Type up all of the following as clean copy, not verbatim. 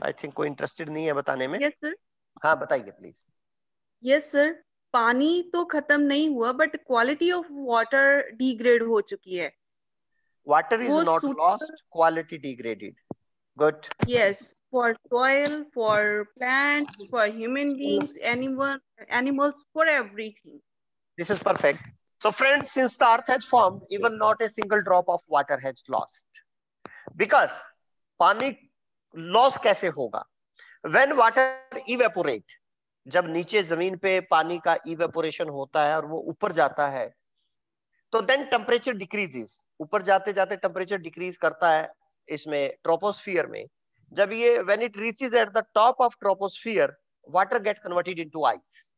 I think कोई interested नहीं है बताने में। Yes sir. हाँ बताइए प्लीज। यस सर, पानी तो खत्म नहीं हुआ but quality of water degrade हो चुकी है। वाटर इज वो not suitable, lost, quality degraded. Good. Yes, for soil, for plants, for human beings, animals, for everything. This is perfect. So friends, since the earth has formed, even not a single drop of water has lost. Because पानी loss कैसे होगा? When water evaporate, जब नीचे जमीन पे पानी का evaporation होता है और वो ऊपर जाता है, तो देन टेम्परेचर डिक्रीजेस, ऊपर जाते जाते टेम्परेचर डिक्रीज करता है इसमें ट्रोपोस्फियर में। जब ये when it reaches at the top of troposphere, water get converted into ice.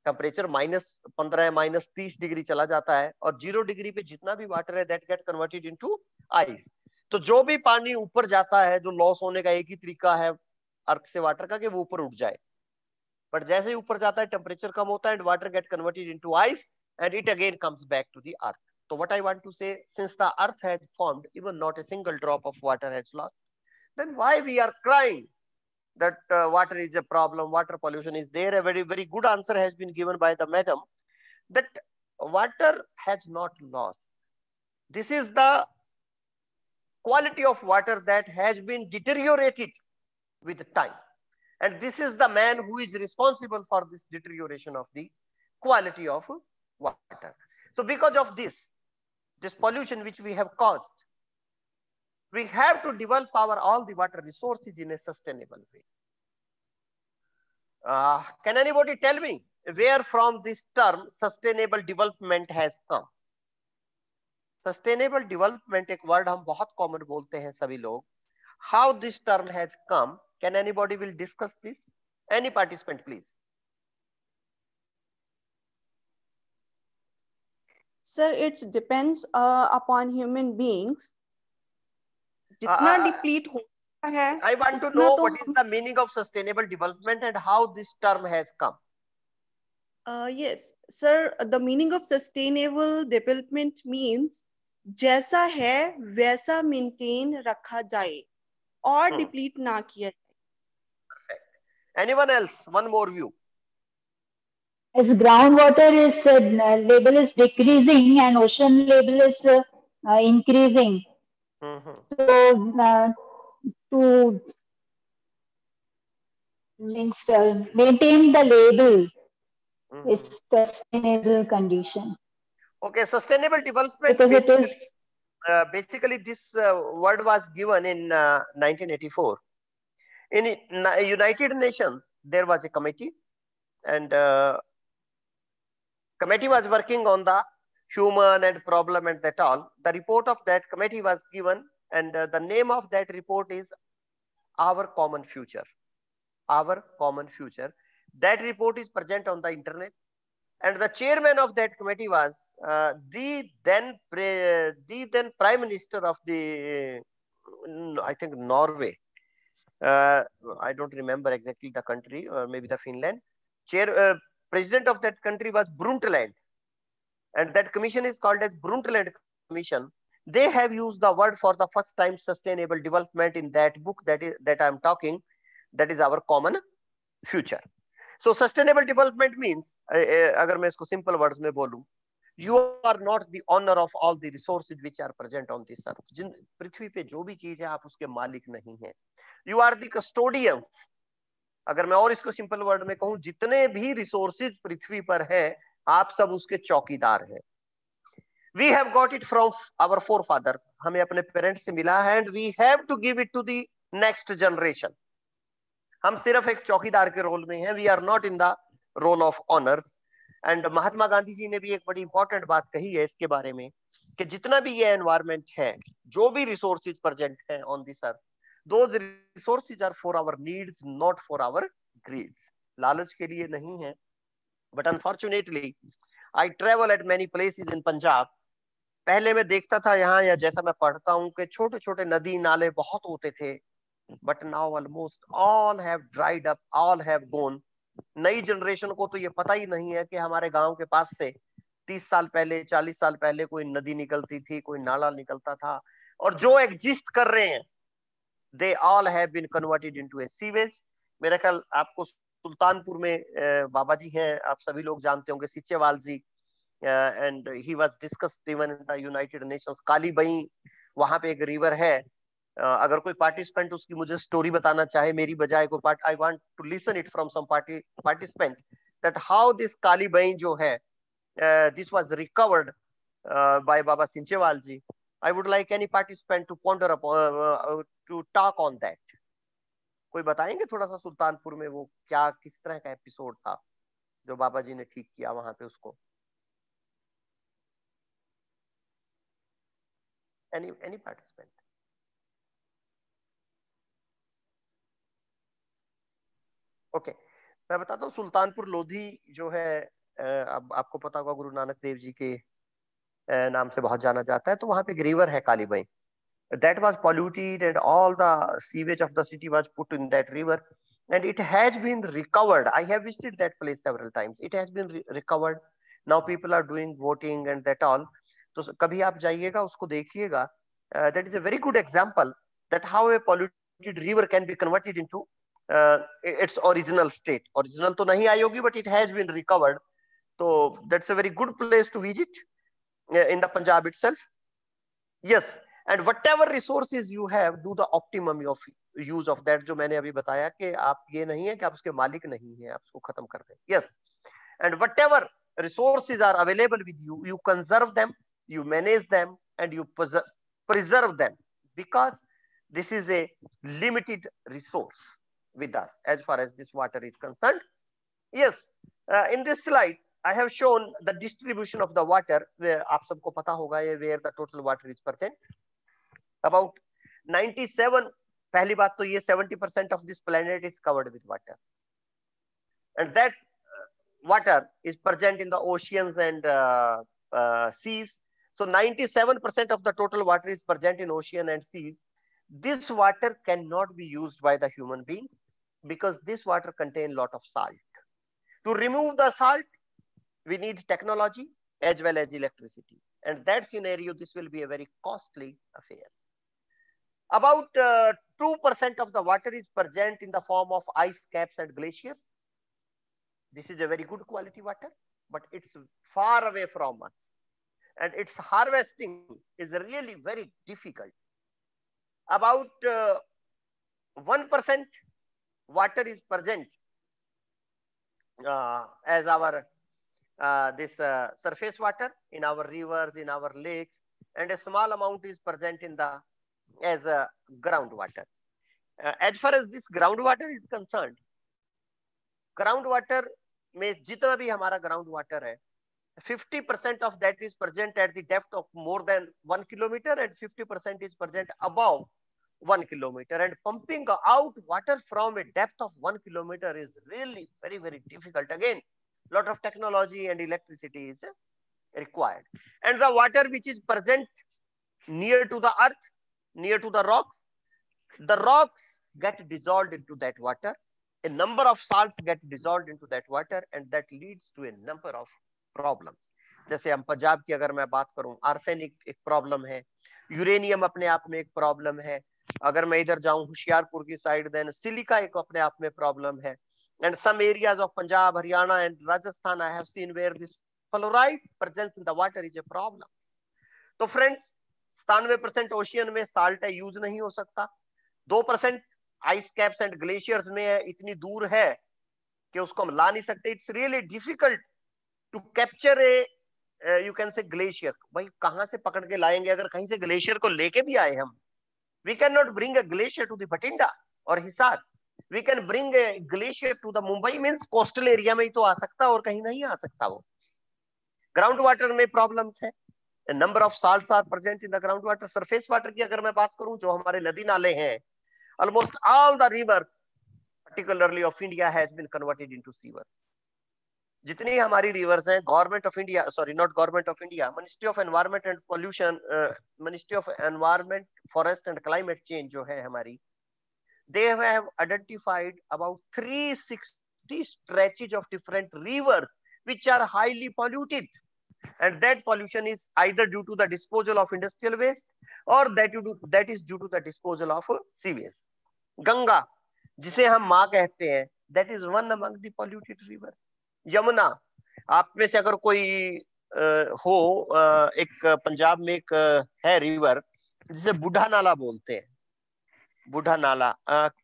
Temperature -15 -30 degree चला जाता है और 0 डिग्री पे जितना भी वाटर है that get converted into ice. तो जो भी पानी ऊपर जाता है, जो लॉस होने का एक ही तरीका है अर्थ से वाटर का कि वो ऊपर उठ जाए, बट जैसे ही ऊपर जाता है टेम्परेचर कम होता है and water get converted into ice and it again comes back to the earth. So what I want to say, since the earth has formed, even not a single drop of water has lost, then why we are crying that water is a problem, water pollution is there? A very, very good answer has been given by the madam that water has not lost. This is the quality of water that has been deteriorated with time. And this is the man who is responsible for this deterioration of the quality of water. So because of this pollution which we have caused, we have to develop all the water resources in a sustainable way. Can anybody tell me where from this term sustainable development has come? Sustainable development एक word हम बहुत common बोलते हैं सभी लोग. How this term has come? Can anybody will discuss this? Any participant, please. Sir, it's depends upon human beings. जितना deplete होता है I want to उतना know तो what is हम, the meaning of sustainable development and how this term has come. Yes sir, the meaning of sustainable development means जैसा है वैसा maintain रखा जाए और डिप्लीट ना किया जाए। Anyone else? One more view. As groundwater is level is decreasing and ocean level is increasing. So to means maintain the level is sustainable condition. Okay, sustainable development Because it is basically this word was given in 1984. In United Nations, there was a committee, and committee was working on the human and problem and that all. The report of that committee was given, and the name of that report is Our Common Future. Our Common Future. That report is present on the internet, and the chairman of that committee was the then Prime Minister of the I think Norway. I don't remember exactly the country, or maybe the Finland. President of that country was Brundtland, and that commission is called as Brundtland Commission. They have used the word for the first time sustainable development in that book that I'm talking. That is Our Common Future. So sustainable development means, अगर मैं इसको simple words में बोलूं, you are not the owner of all the resources which are present on this earth. जिन पृथ्वी पे जो भी चीज है आप उसके मालिक नहीं हैं. You are the custodians. अगर मैं और इसको सिंपल वर्ड में कहूं, जितने भी रिसोर्सेज पृथ्वी पर हैं आप सब उसके चौकीदार हैं. We have got it from our forefathers. हमें अपने पेरेंट्स से मिला है, and we have to give it to the next generation. हम सिर्फ एक चौकीदार के रोल में हैं. We are not in the role of owners. And Mahatma Gandhi ji ने भी एक बड़ी इंपॉर्टेंट बात कही है इसके बारे में कि जितना भी ये एनवायरमेंट है, जो भी रिसोर्सेज प्रेजेंट है on this earth, those resources are for our needs, not for our greeds. लालच के लिए नहीं है. But unfortunately I travel at many places in Punjab. पहले मैं देखता था यहाँ, या जैसा मैं पढ़ता हूँ कि छोटे छोटे नदी नाले बहुत होते थे, but now almost all have dried up, all have gone. नई जनरेशन को तो ये पता ही नहीं है कि हमारे गांव के पास से 30 साल पहले, 40 साल पहले कोई नदी निकलती थी, कोई नाला निकलता था, और जो एग्जिस्ट कर रहे हैं they all have been converted into a sewage. मेरा ख्याल आपको सुल्तानपुर में बाबा जी हैं, आप सभी लोग जानते होंगे, सिचेवाल जी, and he was discussed even in the United Nations. काली बई वहां पे एक रिवर है, अगर कोई पार्टिसिपेंट उसकी मुझे स्टोरी बताना चाहे मेरी बजाय कोई part, I want to listen it from some participant that how this Kali Bein जो है, this was recovered by Baba Sinchewal ji. I would like any participant to ponder upon, to talk on that. कोई बताएंगे थोड़ा सा सुल्तानपुर में वो क्या, किस तरह का एपिसोड था जो बाबा जी ने ठीक किया वहां पे उसको? any participant? ओके, मैं बताता हूँ। सुल्तानपुर लोधी जो है, अब आपको पता होगा गुरु नानक देव जी के नाम से बहुत जाना जाता है, तो वहां पे एक रिवर है काली बई, that was polluted and all the sewage of the city was put in that river, and it has been recovered. I have visited that place several times. It has been recovered. Now people are doing voting and that all. तो कभी आप जाइएगा उसको देखिएगा. That is a very good example that how a polluted river can be converted into its original state. Original तो नहीं आई होगी, but it has been recovered. So that's a very good place to visit in the Punjab itself. Yes. And whatever resources you have, do the optimum of use of that. जो मैंने अभी बताया कि आप ये नहीं है कि आप उसके मालिक नहीं हैं, आप उसको खत्म कर दें. Yes. And whatever resources are available with you, you conserve them, you manage them, and you preserve them, because this is a limited resource with us as far as this water is concerned. Yes. In this slide, I have shown the distribution of the water. Where आप सबको पता होगा ये where the total water is present. About 97, पहली बात तो ये 70% of this planet is covered with water, and that water is present in the oceans and seas. So 97% of the total water is present in ocean and seas. This water cannot be used by the human beings because this water contains a lot of salt. To remove the salt, we need technology as well as electricity, and that scenario, this will be a very costly affair. About 2% of the water is present in the form of ice caps and glaciers. This is a very good quality water, but it's far away from us, and its harvesting is really very difficult. About 1% water is present as our this surface water in our rivers, in our lakes, and a small amount is present in the as a groundwater. As far as this groundwater is concerned, groundwater में जितना भी हमारा groundwater है, 50% of that is present at the depth of more than 1 kilometer, and 50% is present above 1 kilometer. And pumping out water from a depth of 1 kilometer is really very, very difficult. Again, a lot of technology and electricity is required. And the water which is present near to the earth, near to the rocks get dissolved into that water. A number of salts get dissolved into that water, and that leads to a number of problems. जैसे हम पंजाब की अगर मैं बात करूं, arsenic एक problem है, uranium अपने आप में एक प्रॉब्लम है. अगर मैं इधर जाऊं होशियारपुर की साइड, देन सिलिका एक अपने आप में प्रॉब्लम है. And some areas of Punjab, Haryana and Rajasthan I have seen where this fluoride presence in the water is a problem. तो फ्रेंड्स, 97% ओशियन में साल्ट है, यूज नहीं हो सकता. 2% आइस कैप्स एंड ग्लेशियर्स में है, इतनी दूर है कि उसको हम ला नहीं सकते. It's really difficult to capture a you can say glacier. भाई कहां से पकड़ के लाएंगे? अगर कहीं से ग्लेशियर को लेके भी आए हम, we can not bring a glacier to the Bhatinda और Hisar. We can bring a glacier to the Mumbai, means coastal area में ही तो आ सकता और कहीं नहीं आ सकता. वो ग्राउंड वाटर में प्रॉब्लम्स है. A number of salts are present in the groundwater. Surface water की अगर मैं बात करूं, जो हमारे नदी नाले हैं, almost all the rivers, particularly of India, has been converted into sewers. जितनी हमारी rivers हैं, government of India, sorry, not government of India, Ministry of Environment and Pollution, Ministry of Environment, Forest and Climate Change जो है हमारी, they have identified about 360 stretches of different rivers which are highly polluted. And that pollution is either due to the disposal of industrial waste और that is due to the disposal of sewage. Ganga, जिसे हम माँ कहते हैं, that is one among the polluted river. Yamuna, आप में से अगर कोई हो, एक पंजाब में एक है रिवर जिसे बूढ़ा नाला बोलते हैं, बूढ़ा नाला,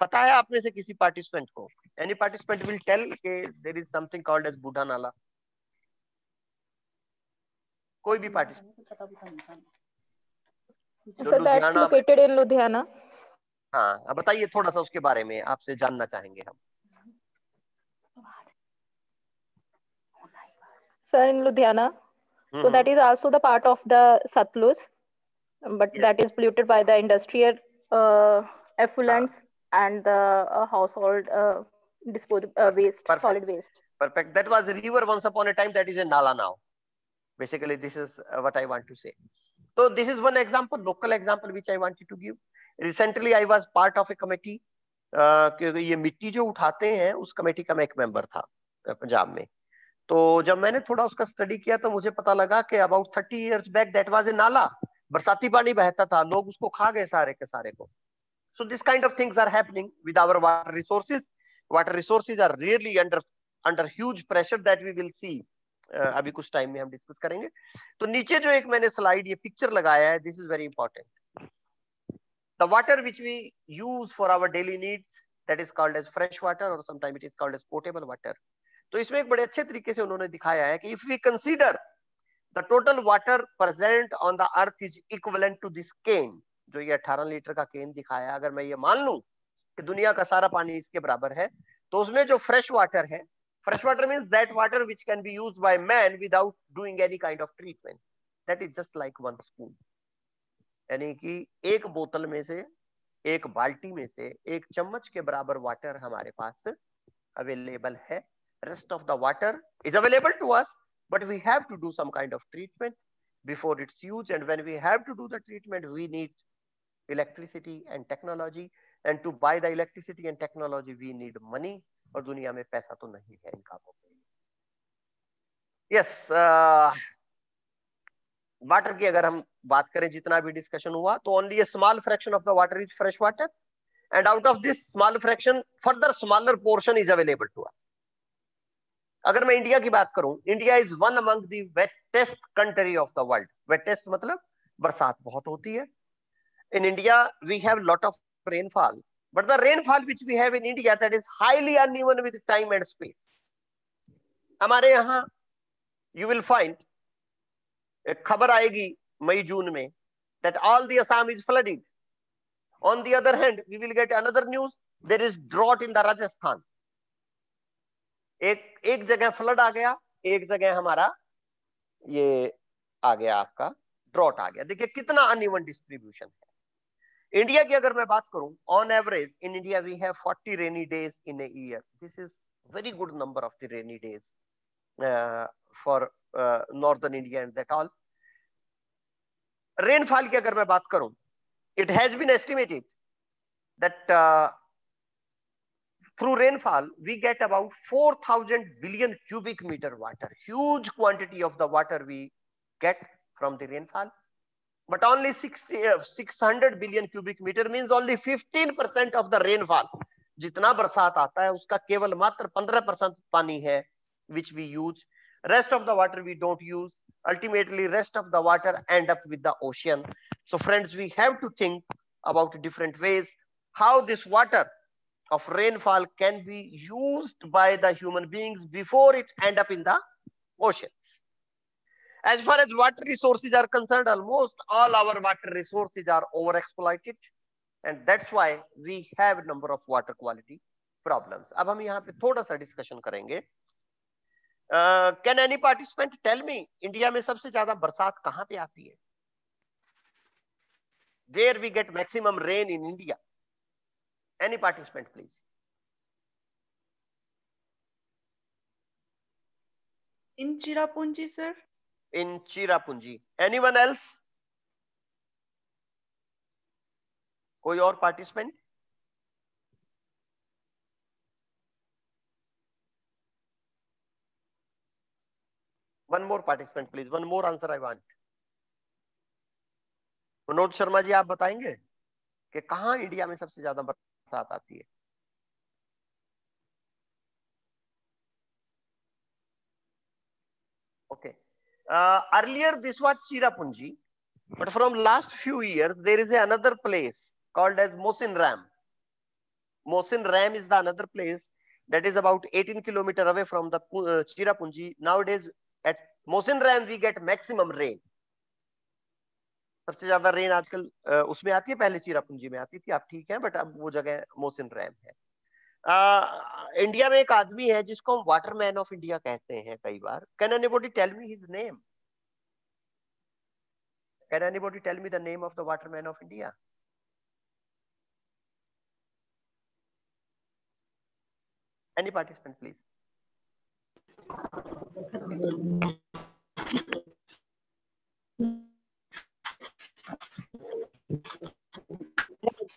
पता है आप में से किसी पार्टिसिपेंट को? एनी पार्टिसिपेंट विल टेल के there is something called as Budha Nala? कोई भी participant? So that's located in Ludhiana. हाँ, अब बताइए थोड़ा सा उसके बारे में, आपसे जानना चाहेंगे हम. Sir, in Ludhiana. So that is also the part of the Satluj, but Yes. that is polluted by the industrial effluents and the household waste, Perfect. solid waste. Perfect. That was a river once upon a time. That is a nala now. Basically, this is what I want to say. So this is one example, local example, which I wanted to give. Recently, I was part of a committee. क्योंकि ये मिट्टी जो उठाते हैं, उस committee का मैं एक मेंबर था पंजाब में. तो जब मैंने थोड़ा उसका स्टडी किया तो मुझे पता लगा कि about 30 years back that was a नाला. बरसाती पानी बहता था, लोग उसको खा गए सारे के सारे को. So this kind of things are happening with our water resources. Water resources are really under huge pressure that we will see. अभी कुछ टाइम में हम डिस्कस करेंगे. तो नीचे जो एक मैंने स्लाइड ये पिक्चर लगाया है, this is very important. The water which we use for our daily needs, that is called as fresh water, or sometimes it is called as potable water. तो इसमें एक बड़े अच्छे तरीके से उन्होंने दिखाया है कि if we consider the total water present on the earth is equivalent to this cane, जो ये 18 लीटर का केन दिखाया, अगर मैं ये मान लूं कि दुनिया का सारा पानी इसके बराबर है, तो उसमें जो फ्रेश वाटर है, fresh water means that water which can be used by man without doing any kind of treatment, that is just like one spoon. यानी कि एक बोतल में से, एक बाल्टी में से एक चम्मच के बराबर वाटर हमारे पास अवेलेबल है. Rest of the water is available to us, but we have to do some kind of treatment before it's used, and when we have to do the treatment we need electricity and technology, and to buy the electricity and technology we need money, और दुनिया में पैसा तो नहीं है इन कामों के लिए. yes, वाटर की अगर हम बात करें, जितना भी डिस्कशन हुआ, तो only a small fraction of the water is fresh water, and out of this small fraction further smaller portion is available to us. अगर मैं इंडिया की बात करूं, India is one among the wettest country of the world. Wettest मतलब बरसात बहुत होती है. In India we have lot of rainfall, but the rainfall which we have in India that is highly uneven with time and space. हमारे यहाँ you will find, एक खबर आएगी मई जून में that all the Assam is flooded. On the other hand we will get another news, there is drought in the Rajasthan. एक जगह फ्लड आ गया, एक जगह हमारा ये आ गया, आपका ड्रॉट आ गया. देखिए कितना अनइवन डिस्ट्रीब्यूशन है. इंडिया की अगर मैं बात करूं, on average in India we have 40 rainy days in a year. This is very good number of the rainy days for northern India and that all. Rainfall की अगर मैं बात करूं, it has been estimated that through rainfall we get about 4,000 billion cubic meter water. Huge quantity of the water we get from the rainfall, but only 600 billion cubic meter means only 15% of the rainfall. जितना बरसात आता है उसका केवल मात्र 15% पानी है which we use. Rest of the water we don't use. Ultimately rest of the water end up with the ocean. So friends, we have to think about different ways how this water of rainfall can be used by the human beings before it end up in the oceans. As far as water resources are concerned, almost all our water resources are overexploited, and that's why we have a number of water quality problems. अब हम यहाँ पे थोड़ा सा discussion करेंगे. Can any participant tell me, India में सबसे ज्यादा बरसात कहाँ पे आती है? Where we get maximum rain in India? Any participant, please. In Cherrapunji, sir. In Cherrapunji. Anyone else? कोई और participant? One more participant, please. One more answer I want. Manoj Sharma ji, आप बताएंगे कि कहाँ इंडिया में सबसे ज्यादा बरसात आती है? Okay. Earlier this was Cherrapunji, but from last few years there is another place called as Mohsin Ram. Mohsin Ram is the another place that is about 18 kilometers away from the Cherrapunji. Nowadays at Mohsin Ram we get maximum rain. सबसे ज्यादा rain आजकल उसमें आती है, पहले चिरापुंजी में आती थी, आप ठीक है, बट अब वो जगह मोहसिन रैम है। इंडिया में एक आदमी है जिसको हम वाटरमैन ऑफ इंडिया कहते हैं कई बार। Can anybody tell me his name? Can anybody tell me the name of the waterman of India? Any participant please.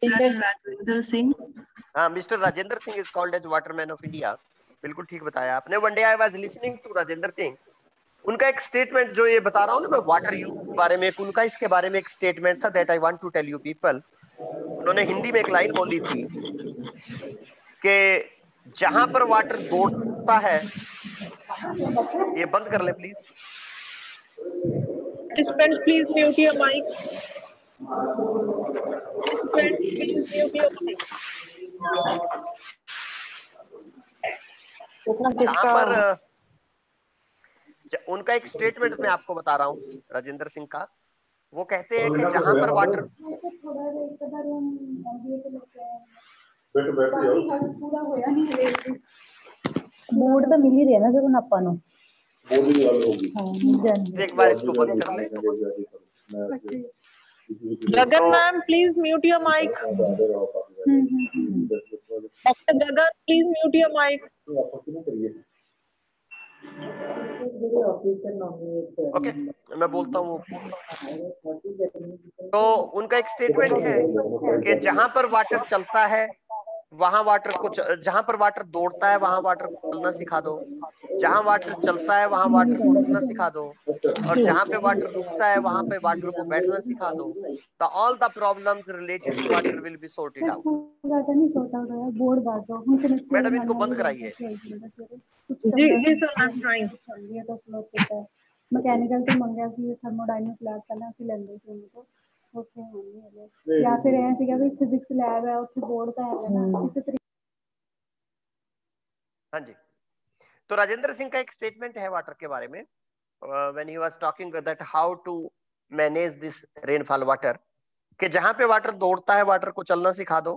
Rajendra Singh. हाँ, mister Rajendra Singh is called as waterman of India. बिल्कुल ठीक बताया आपने। One day I was listening to Rajendra Singh, उनका एक statement जो ये बता रहा हूँ ना मैं वाटर यूज के बारे में, उनका इसके बारे में एक स्टेटमेंट था that I want to tell you people. उन्होंने हिंदी में एक लाइन बोली थी कि जहां पर वाटर दौड़ता है, ये बंद कर ले please. Please mute your mic. Please mute your mic. जहां पर उनका एक स्टेटमेंट मैं आपको बता रहा हूँ राजेंद्र सिंह का, वो कहते हैं कि जहां पर वाटर बोर्ड तो मिल ही रहा ना जब ਆਪਾਂ ਨੂੰ एक बार इसको बंद कर ले। Gagan ma'am please mute your mic. Doctor Gagan please mute your mic. Okay, मैं बोलता हूँ। तो उनका एक स्टेटमेंट है कि जहां पर वाटर चलता है वहां वाटर को जहां पर वाटर दौड़ता है वहां वाटर को चलना सिखा दो, जहां वाटर चलता है वहां वाटर को रुकना सिखा दो, और जहां पे वाटर रुकता है वहां पे वाटर को बैठना सिखा दो। तो all the problems related to water will be sorted out. Madam इनको बंद कराइए। जी sir, I am trying. Mechanical तो मंगया सी थर्मोडायनामिक लैब पहला ਅਸੀਂ ਲੈਂਦੇ ਸੀ ਉਹਨੂੰ ਤੋਂ ਉੱਥੇ ਹੋਣੀ ਹੈ ਜਾਂ ਫਿਰ ਐ ਸੀਗਾ ਵੀ ਫਿਜ਼ਿक्स लैब है ਉੱਥੇ बोर्ड ਤਾਂ है ना इस तरीके। हाँ जी, तो राजेंद्र सिंह का एक स्टेटमेंट है वाटर के बारे में, when he was talking that how to manage this rainfall water, कि जहां पे वाटर दौड़ता है वाटर को चलना सिखा दो,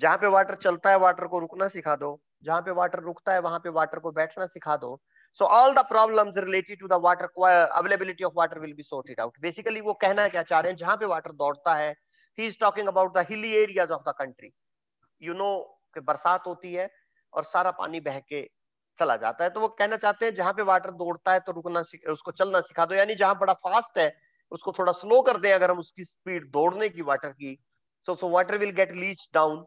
जहां पे वाटर चलता है वाटर को रुकना सिखा दो, जहां पे वाटर रुकता है वहां पे वाटर को बैठना सिखा दो। So all the problems related to the water availability of water will be sorted out. Basically वो कहना क्या चाह रहे हैं, जहां पे वाटर दौड़ता है, he is talking about the hilly areas of the country. You know कि बरसात होती है और सारा पानी बह के चला जाता है, तो वो कहना चाहते हैं जहां पे वाटर दौड़ता है तो रुकना उसको चलना सिखा दो, यानी जहां बड़ा फास्ट है उसको थोड़ा स्लो कर दें अगर हम उसकी स्पीड दौड़ने की वाटर की, so water will get leach down,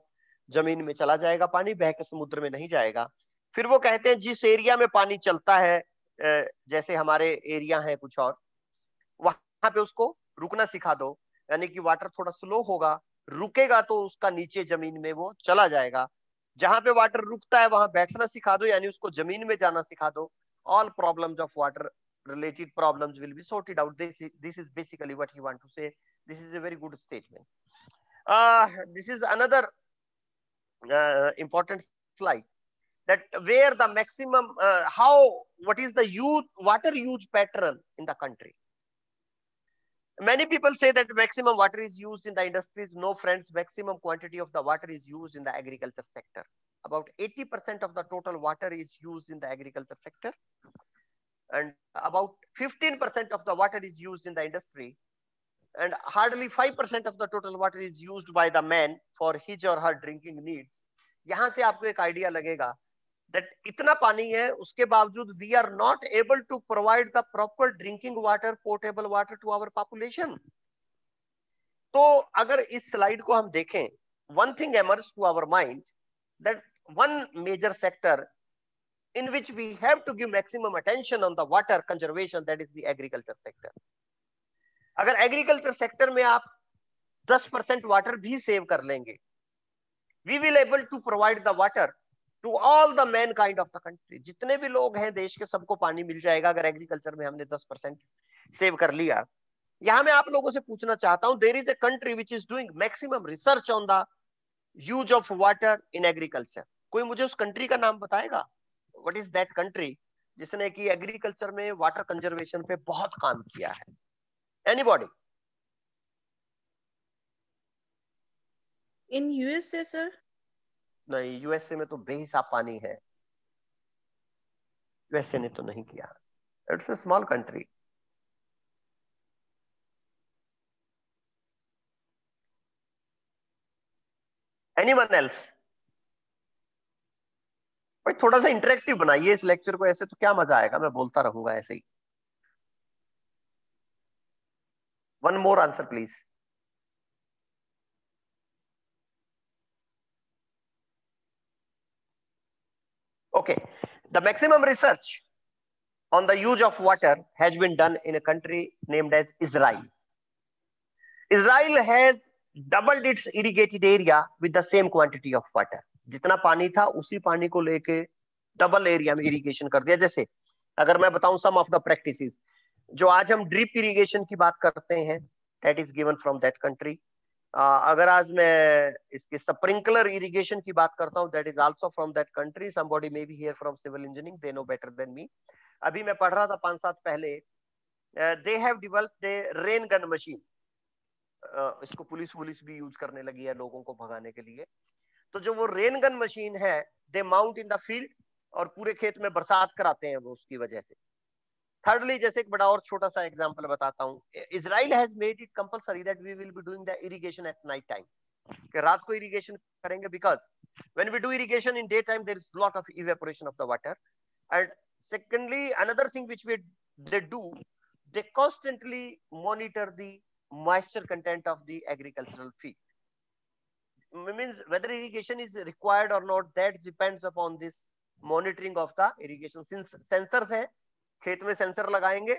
जमीन में चला जाएगा पानी, बह के समुद्र में नहीं जाएगा। फिर वो कहते हैं जिस एरिया में पानी चलता है, जैसे हमारे एरिया है कुछ और, वहां पे उसको रुकना सिखा दो, यानी कि वाटर थोड़ा स्लो होगा, रुकेगा तो उसका नीचे जमीन में वो चला जाएगा। जहां पे वाटर रुकता है वहां बैठना सिखा दो, यानी उसको जमीन में जाना सिखा दो। All problems of water related problems will be sorted out. This is basically what he want to say. This is a very good statement. This is another important slide, that where the maximum what is the water use pattern in the country. Many people say that maximum water is used in the industries. No, friends, maximum quantity of the water is used in the agriculture sector. About 80% of the total water is used in the agriculture sector, and about 15% of the water is used in the industry, and hardly 5% of the total water is used by the man for his or her drinking needs. यहाँ से आपको एक idea लगेगा that इतना पानी है, उसके बावजूद we are not able to provide the proper drinking water, potable water to our population. तो अगर इस स्लाइड को हम देखें, one thing emerges to our mind that one major sector in which we have to give maximum attention on the water conservation, that is the agriculture sector. अगर agriculture sector में आप 10% water भी save कर लेंगे, we will able to provide the water to all the mankind of the country. जितने भी लोग हैं देश के, सबको पानी मिल जाएगा अगर एग्रीकल्चर में हमने 10% सेव कर लिया। यहां मैं आप लोगों से पूछना चाहता हूं, there is a country which is doing maximum research on the use of water in agriculture. कोई मुझे उस कंट्री का नाम बताएगा? व्हाट इज दैट कंट्री जिसने कि एग्रीकल्चर में वाटर कंजर्वेशन पे बहुत काम किया है? एनीबॉडी? In USA sir? नहीं, यूएसए में तो बेहिसाब पानी है, यूएसए ने तो नहीं किया। It's a small country. Anyone else? भाई थोड़ा सा इंटरेक्टिव बनाइए इस लेक्चर को, ऐसे तो क्या मजा आएगा, मैं बोलता रहूंगा ऐसे ही। One more answer please. Okay, the maximum research on the use of water has been done in a country named as Israel. Israel has doubled its irrigated area with the same quantity of water. जितना पानी था उसी पानी को लेके double area में irrigation कर दिया। जैसे अगर मैं बताऊं सम ऑफ द प्रैक्टिसेस, जो आज हम ड्रिप इरिगेशन की बात करते हैं, that is given from that country. अगर आज मैं इसके स्प्रिंकलर इरिगेशन की बात करता हूं, that is also from that country. Somebody may be here from civil engineering, they know better than me. अभी मैं पढ़ रहा था 5 साल पहले, they have developed a rain gun machine. इसको पुलिस भी यूज करने लगी है लोगों को भगाने के लिए। तो जो वो रेन गन मशीन है, दे माउंट इन द फील्ड और पूरे खेत में बरसात कराते हैं वो उसकी वजह से। थर्डली, जैसे एक बड़ा और छोटा सा एग्जांपल बताता हूँ, Israel has made it compulsory that we will be doing the irrigation at night time, कि रात को इरिगेशन करेंगे, because when we do irrigation in day time there is lot of evaporation of the water. And secondly, another thing which they do, they constantly monitor the moisture content of the agricultural field. Means whether irrigation is required or not, that depends upon this monitoring of the irrigation. Since sensors है, खेत में sensor लगाएंगे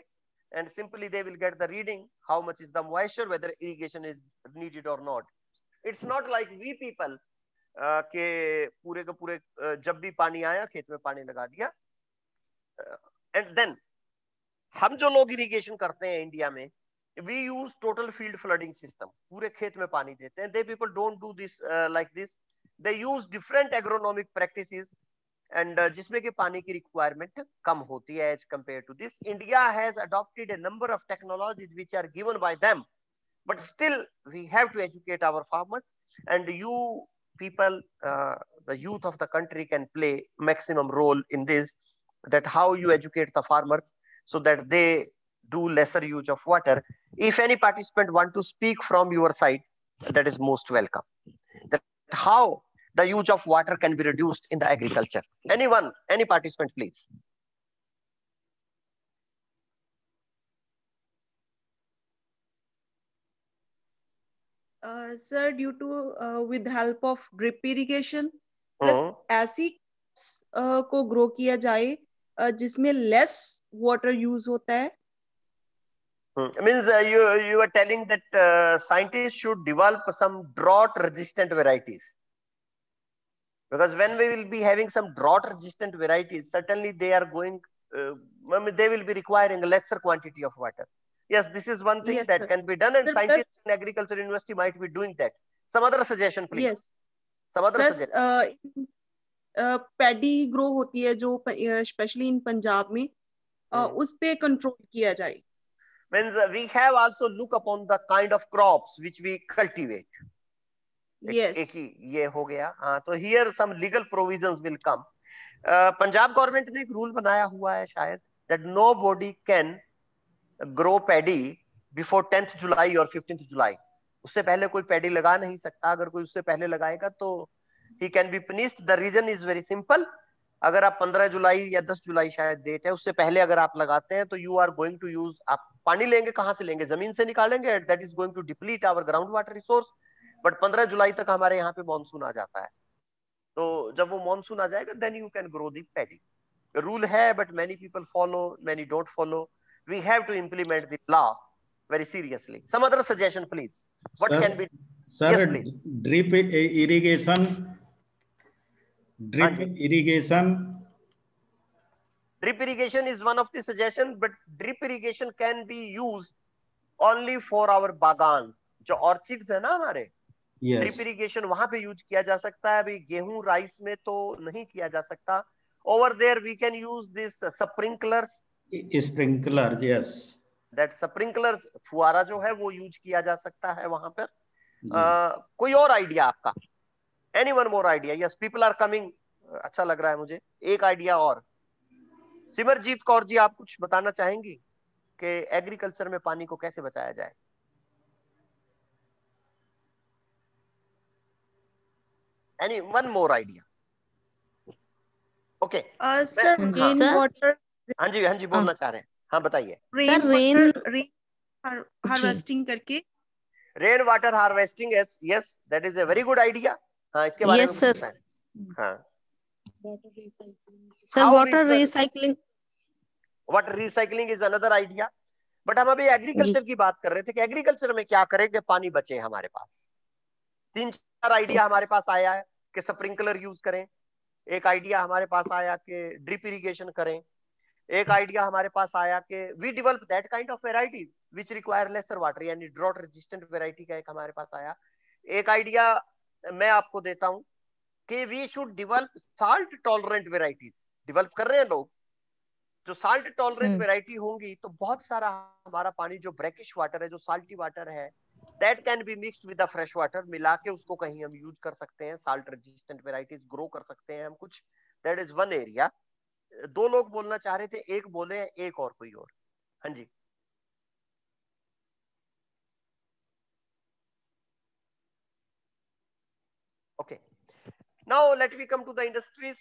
and simply they will get the reading how much is the moisture, whether irrigation is needed or not. It's not like we people के पूरे के पूरे जब भी पानी आया खेत में पानी लगा दिया। And then हम जो लोग इरिगेशन करते हैं इंडिया में, we use total field flooding system, पूरे खेत में पानी देते हैं। They people don't do this like this. They use different agronomic practices and जिसमें कि पानी की रिक्वायरमेंट कम होती है as compared to this. India has adopted a number of technologies which are given by them, but still we have to educate our farmers, and you people, the youth of the country can play maximum role in this, that how you educate the farmers so that they do lesser use of water. If any participant want to speak from your side, that is most welcome. That how the use of water can be reduced in the agriculture. Anyone, any participant, please. Sir, due to with help of drip irrigation, plus ऐसी को grow किया जाए जिसमें less water use होता है। Means you are telling that scientists should develop some drought resistant varieties, because when we will be having some drought resistant varieties, certainly they are going they will be requiring a lesser quantity of water. Yes, this is one thing that can be done, and scientists in agriculture university might be doing that. Some other suggestion, please. Yes. Some other suggestion. Paddy grow होती है जो specially in Punjab में, उस पे control किया जाए। Means we have also look upon the kind of crops which we cultivate. Yes. एक ही ये हो गया। तो here some legal provisions will come. Punjab government ने एक रूल बनाया हुआ है शायद, that nobody can grow paddy before 10th July or 15th July. उससे पहले कोई पैडी लगा नहीं सकता। अगर कोई उससे पहले लगाएगा तो he can be punished. The reason is very simple. अगर आप 15 जुलाई या 10 जुलाई शायद डेट है, उससे पहले अगर आप लगाते हैं तो you are going to use, आप पानी लेंगे कहां से लेंगे? जमीन से निकालेंगे, that is going to deplete our ground water resource. But 15 जुलाई तक हमारे यहाँ पे मानसून आ जाता है, तो जब वो मानसून आ जाएगा then you can grow the paddy. Rule है, but many people follow, many don't follow. We have to implement the law very seriously. Some other suggestion, please. What sir, can be? sir, Yes, please. drip irrigation. Drip irrigation. Drip irrigation is one of the suggestions, but drip irrigation can be used only for our bagans. जो orchids है ना हमारे, yes. Drip irrigation वहां पे use किया जा सकता है. अभी गेहूं राइस में तो नहीं किया जा सकता. Over there we can use this sprinklers. Sprinkler, yes. That sprinklers फुहारा जो है वो यूज किया जा सकता है वहां पर. कोई और आइडिया आपका? Any one more idea? Yes, people are coming. अच्छा लग रहा है मुझे. एक आइडिया और. सिमरजीत कौर जी, आप कुछ बताना चाहेंगी कि एग्रीकल्चर में पानी को कैसे बचाया जाए? Any one more idea? Okay sir, rain water. हाँ जी बोलना चाह रहे हैं. हाँ बताइए. रेन हार्वेस्टिंग करके. Rain water harvesting, yes, that is a very good idea. हाँ, इसके बारे में कुछ बताएं. हाँ sir, water recycling. Water recycling is another idea. But हम अभी एग्रीकल्चर की बात कर रहे थे कि एग्रीकल्चर में क्या करें कि पानी बचे हमारे पास. 3-4 आइडिया हमारे पास आया है कि स्प्रिंकलर यूज करें. एक आइडिया हमारे पास आया कि ड्रिप इरिगेशन करें. एक आइडिया हमारे पास आया कि we develop that kind of varieties which require lesser water, यानी ड्रॉट रेजिस्टेंट वेराइटी का एक हमारे पास आया. एक आइडिया मैं आपको देता हूं कि we should develop salt tolerant varieties. Develop कर रहे हैं लोग. जो साल्ट टॉलरेंट वेराइटी होंगी तो बहुत सारा हमारा पानी जो ब्रैकिश वाटर है, जो साल्टी वाटर है, that can be mixed with the fresh water. मिला के उसको कहीं हम यूज कर सकते हैं. साल्ट रेजिस्टेंट वेराइटीज ग्रो कर सकते हैं हम कुछ. That is one area. 2 लोग बोलना चाह रहे थे, एक बोले, एक और कोई और. हाँ जी. Okay. Now let me come to the industries.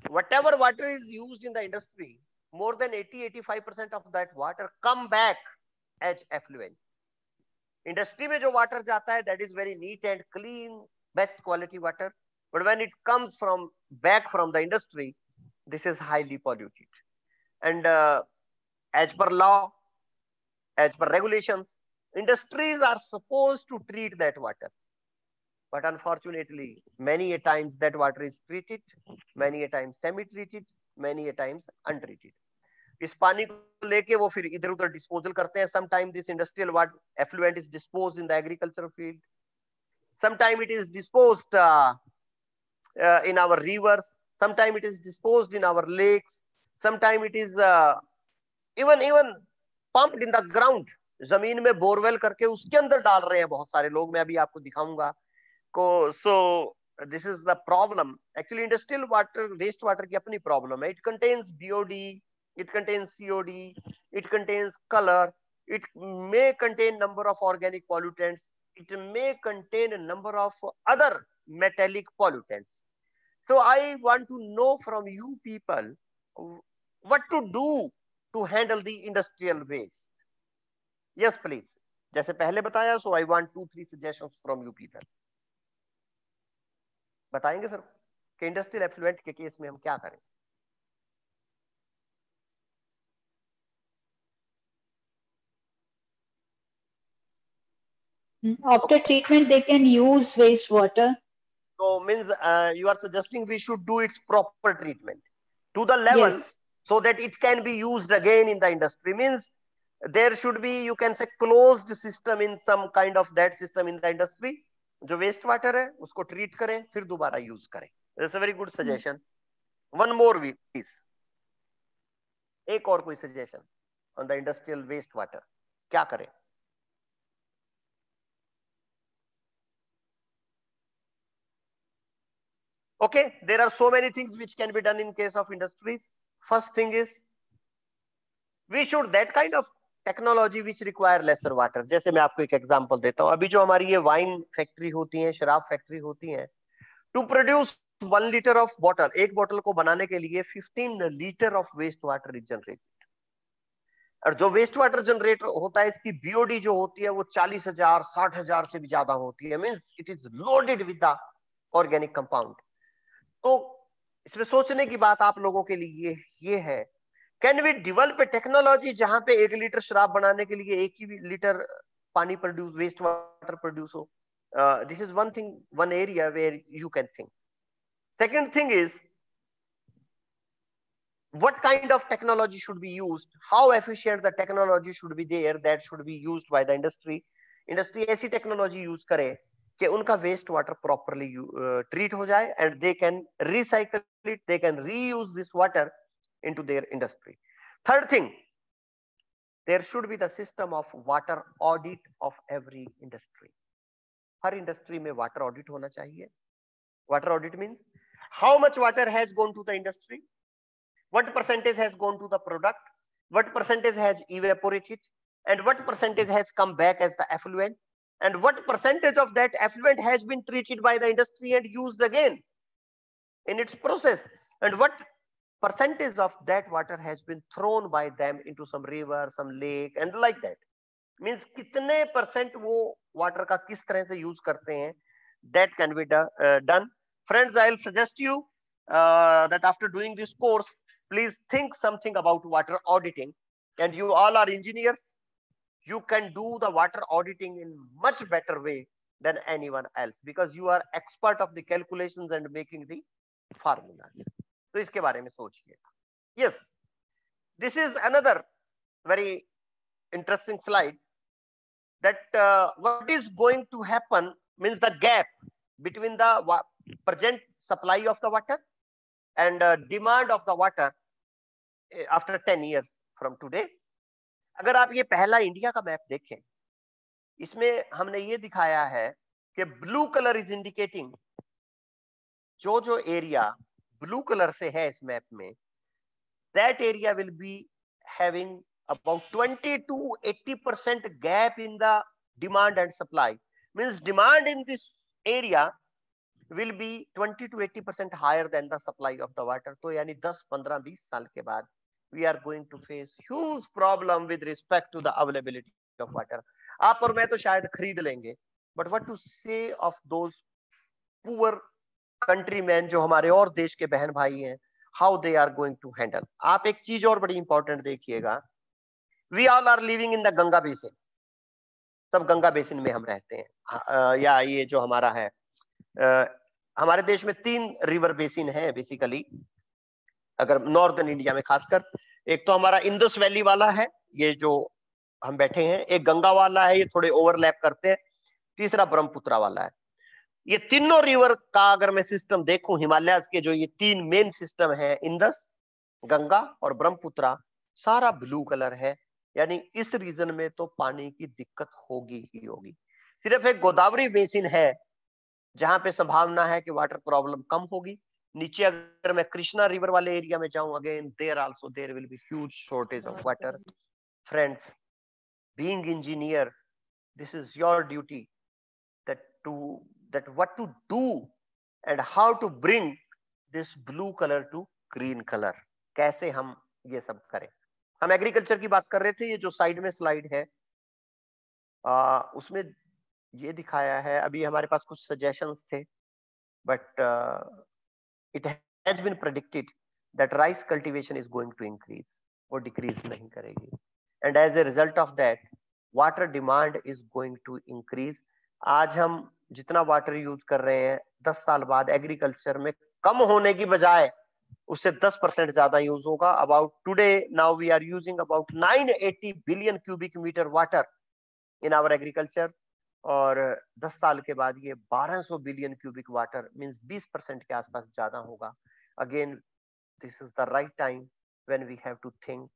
Whatever water is used in the industry, more than 80-85% of that water come back as effluent. Industry में जो water जाता है, that is very neat and clean, best quality water. But when it comes from back from the industry, this is highly polluted. And as per law, as per regulations, industries are supposed to treat that water. But unfortunately, many a times that water is treated, many a times semi-treated, many a times untreated. इस पानी को लेके वो फिर इधर उधर disposal करते हैं. Sometimes this industrial water effluent is disposed in the agricultural field. Sometimes it is disposed in our rivers. Sometimes it is disposed in our lakes. Sometimes it is even pumped in the ground. जमीन में borewell करके उसके अंदर डाल रहे हैं बहुत सारे लोग. मैं अभी आपको दिखाऊंगा. So this is the problem. Actually, industrial water, waste water की अपनी problem है. It contains BOD, it contains COD, it contains color, it may contain number of organic pollutants, it may contain a number of other metallic pollutants. So I want to know from you people what to do to handle the industrial waste. Yes, please. जैसे पहले बताया, so I want 2-3 suggestions from you people. बताएंगे sir कि industrial effluent के case में हम क्या करें? After treatment, they can use wastewater. So means you are suggesting we should do its proper treatment to the level, yes, so that it can be used again in the industry. Means there should be, you can say, closed system in some kind of that system in the industry. जो waste water है उसको treat करें, फिर दोबारा use करें. That's a very good suggestion. One more we please. एक और कोई suggestion on the industrial waste water, क्या करें? Okay, there are so many things which can be done in case of industries. First thing is we should that kind of technology which require lesser water. जैसे मैं आपको एक example देता हूं. अभी जो हमारी ये वाइन फैक्ट्री होती है, शराब फैक्ट्री होती है, to produce 1 litre of bottle, एक बोतल को बनाने के लिए 15 litre of waste water is generated. और जो वेस्ट वाटर जनरेट होता है, इसकी बीओडी जो होती है वो 40,000 60,000 से भी ज्यादा होती है. Means it is loaded with the organic compound. तो इसमें सोचने की बात आप लोगों के लिए ये है can we develop a technology जहां पे 1 लीटर शराब बनाने के लिए 1 लीटर पानी प्रोड्यूस, वेस्ट वाटर प्रोड्यूस हो? This is one thing, one area where you can think. Second thing is, what kind of technology should be used? How efficient the technology should be there that should be used by the industry? Industry ऐसी technology use करे कि उनका waste water properly treat हो जाए and they can recycle it, they can reuse this water into their industry. Third thing, there should be the system of water audit of every industry. Her industry में water audit होना चाहिए. Water audit means how much water has gone to the industry, what percentage has gone to the product, what percentage has evaporated, and what percentage has come back as the effluent, and what percentage of that effluent has been treated by the industry and used again in its process, and what percentage of that water has been thrown by them into some river, some lake, and like that. Means कितने percent वो water का किस तरह से use करते हैं, that can be done. Friends, I'll suggest you that after doing this course, please think something about water auditing. And you all are engineers. You can do the water auditing in much better way than anyone else because you are expert of the calculations and making the formulas. तो इसके बारे में सोचिएगा. Yes, this is another very interesting slide. That what is going to happen means the gap between the present supply of the water and demand of the water after 10 years from today. अगर आप ये पहला India का map देखें, इसमें हमने ये दिखाया है कि ब्लू कलर इज इंडिकेटिंग जो जो एरिया ब्लू कलर से है इस मैप में, that area will be having about 20 to 80% gap in the demand and supply. Means demand in this area will be 20 to 80% higher than the supply of the water. तो यानी 10, 15, 20 साल के बाद we are going to face huge problem with respect to the availability of water. आप और मैं तो शायद खरीद लेंगे, but what to say of those poor countrymen जो हमारे और देश के बहन भाई हैं, how they are going to handle. आप एक चीज और बड़ी इंपॉर्टेंट देखिएगा, we all are living in the Ganga basin. सब गंगा बेसिन में हम रहते हैं. या ये जो हमारा है, हमारे देश में 3 रिवर बेसिन है बेसिकली, अगर नॉर्दर्न इंडिया में खासकर. एक तो हमारा इंडस वैली वाला है, ये जो हम बैठे हैं, एक गंगा वाला है, ये थोड़े ओवरलैप करते हैं, तीसरा ब्रह्मपुत्र वाला है. ये तीनों रिवर का अगर मैं सिस्टम देखूं, हिमालय के जो ये 3 मेन सिस्टम है, इंडस, गंगा और ब्रह्मपुत्र, सारा ब्लू कलर है. यानी इस रीजन में तो पानी की दिक्कत होगी ही होगी. सिर्फ एक गोदावरी बेसिन है जहां पे संभावना है कि वाटर प्रॉब्लम कम होगी. नीचे अगर मैं कृष्णा रिवर वाले एरिया में जाऊं, again there also there will be huge shortage of water. Friends, being engineer, this is your duty that what to do and how to bring this blue color to green color. कैसे हम ये सब करें. हम agriculture की बात कर रहे थे. ये जो साइड में स्लाइड है उसमें ये दिखाया है. अभी हमारे पास कुछ सजेशंस थे, but it has been predicted that rice cultivation is going to increase, और डिक्रीज नहीं करेगी. And as a result of that water demand is going to increase. आज हम जितना वाटर यूज कर रहे हैं, 10 साल बाद एग्रीकल्चर में कम होने की बजाय उससे 10% ज्यादा यूज होगा. About today now we are using about 980 billion cubic metre water in our agriculture, और 10 साल के बाद ये 1200 बिलियन क्यूबिक वाटर, मींस 20% के आसपास ज्यादा होगा. Again this is the right time when we have to think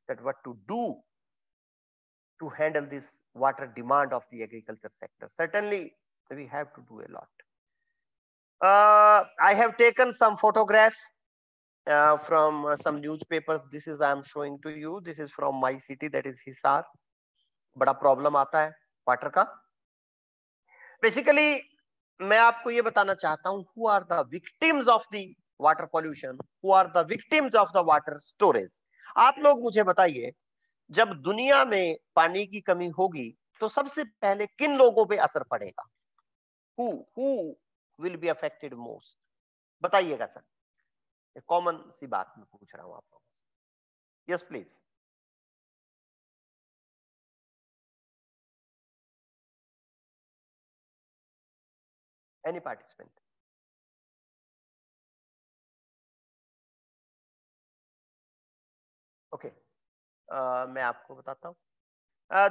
that what to do to handle this water demand of the agriculture sector. Certainly we have to do a lot. I have taken some photographs from some newspapers. This is I am showing to you. This is from my city, that is Hisar. बड़ा problem आता है water का. Basically मैं आपको ये बताना चाहता हूं, who are the victims of the water pollution, who are the victims of the water storage. आप लोग मुझे बताइए, जब दुनिया में पानी की कमी होगी तो सबसे पहले किन लोगों पे असर पड़ेगा? Who will be affected most? बताइएगा सर. कॉमन सी बात मैं पूछ रहा हूं आप लोगों से. Yes, please. Any participant? Okay मैं आपको बताता हूँ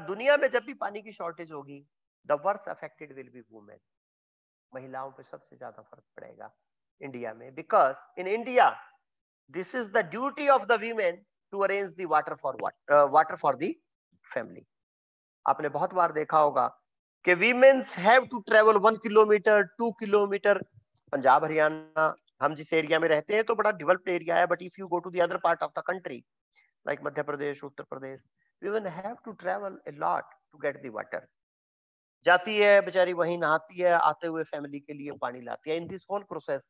दुनिया में जब भी पानी की शॉर्टेज होगी the worst affected will be women. महिलाओं पे सबसे ज्यादा फर्क पड़ेगा इंडिया में, because in India this is the duty of the women to arrange the water for the family. आपने बहुत बार देखा होगा कि womens have to travel 1 kilometre 2 kilometre. Punjab Haryana हम जिस एरिया में रहते हैं तो बड़ा डेवलप्ड एरिया है, but if you go to the other part of the country like Madhya Pradesh, Uttar Pradesh, women have to travel a lot to get the water. जाती है बेचारी, वहीं नहाती है, आते हुए फैमिली के लिए पानी लाती है. In this whole process,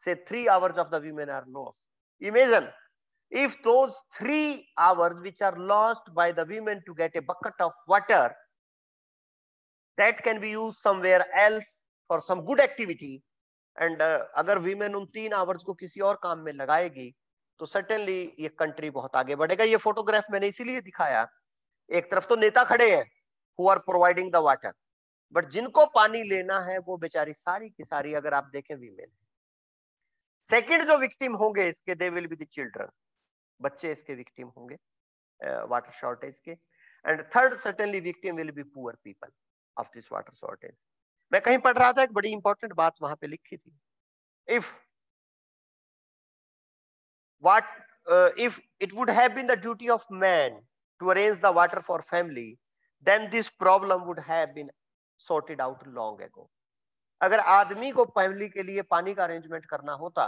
say 3 hours of the women are lost. Imagine if those 3 hours which are lost by the women to get a bucket of water, that can be used somewhere else for some good activity. And अगर women उन 3 hours को किसी और काम में लगाएगी तो certainly ये कंट्री बहुत आगे बढ़ेगा. ये फोटोग्राफ मैंने इसीलिए दिखाया, एक तरफ तो नेता खड़े हैं who are providing the water, but जिनको पानी लेना है वो बेचारी सारी की सारी अगर आप देखें वीमेन. सेकंड जो विक्टिम होंगे इसके, they will be the children. बच्चे इसके विक्टिम होंगे वाटर शॉर्टेज के. And third certainly victim will be poor people of this water shortage. मैं कहीं पढ़ रहा था, एक बड़ी इंपॉर्टेंट बात वहां पे लिखी थी. If it would have been the duty of man to arrange the water for family, then this problem would have been sorted out long ago. अगर आदमी को फैमिली के लिए पानी का अरेंजमेंट करना होता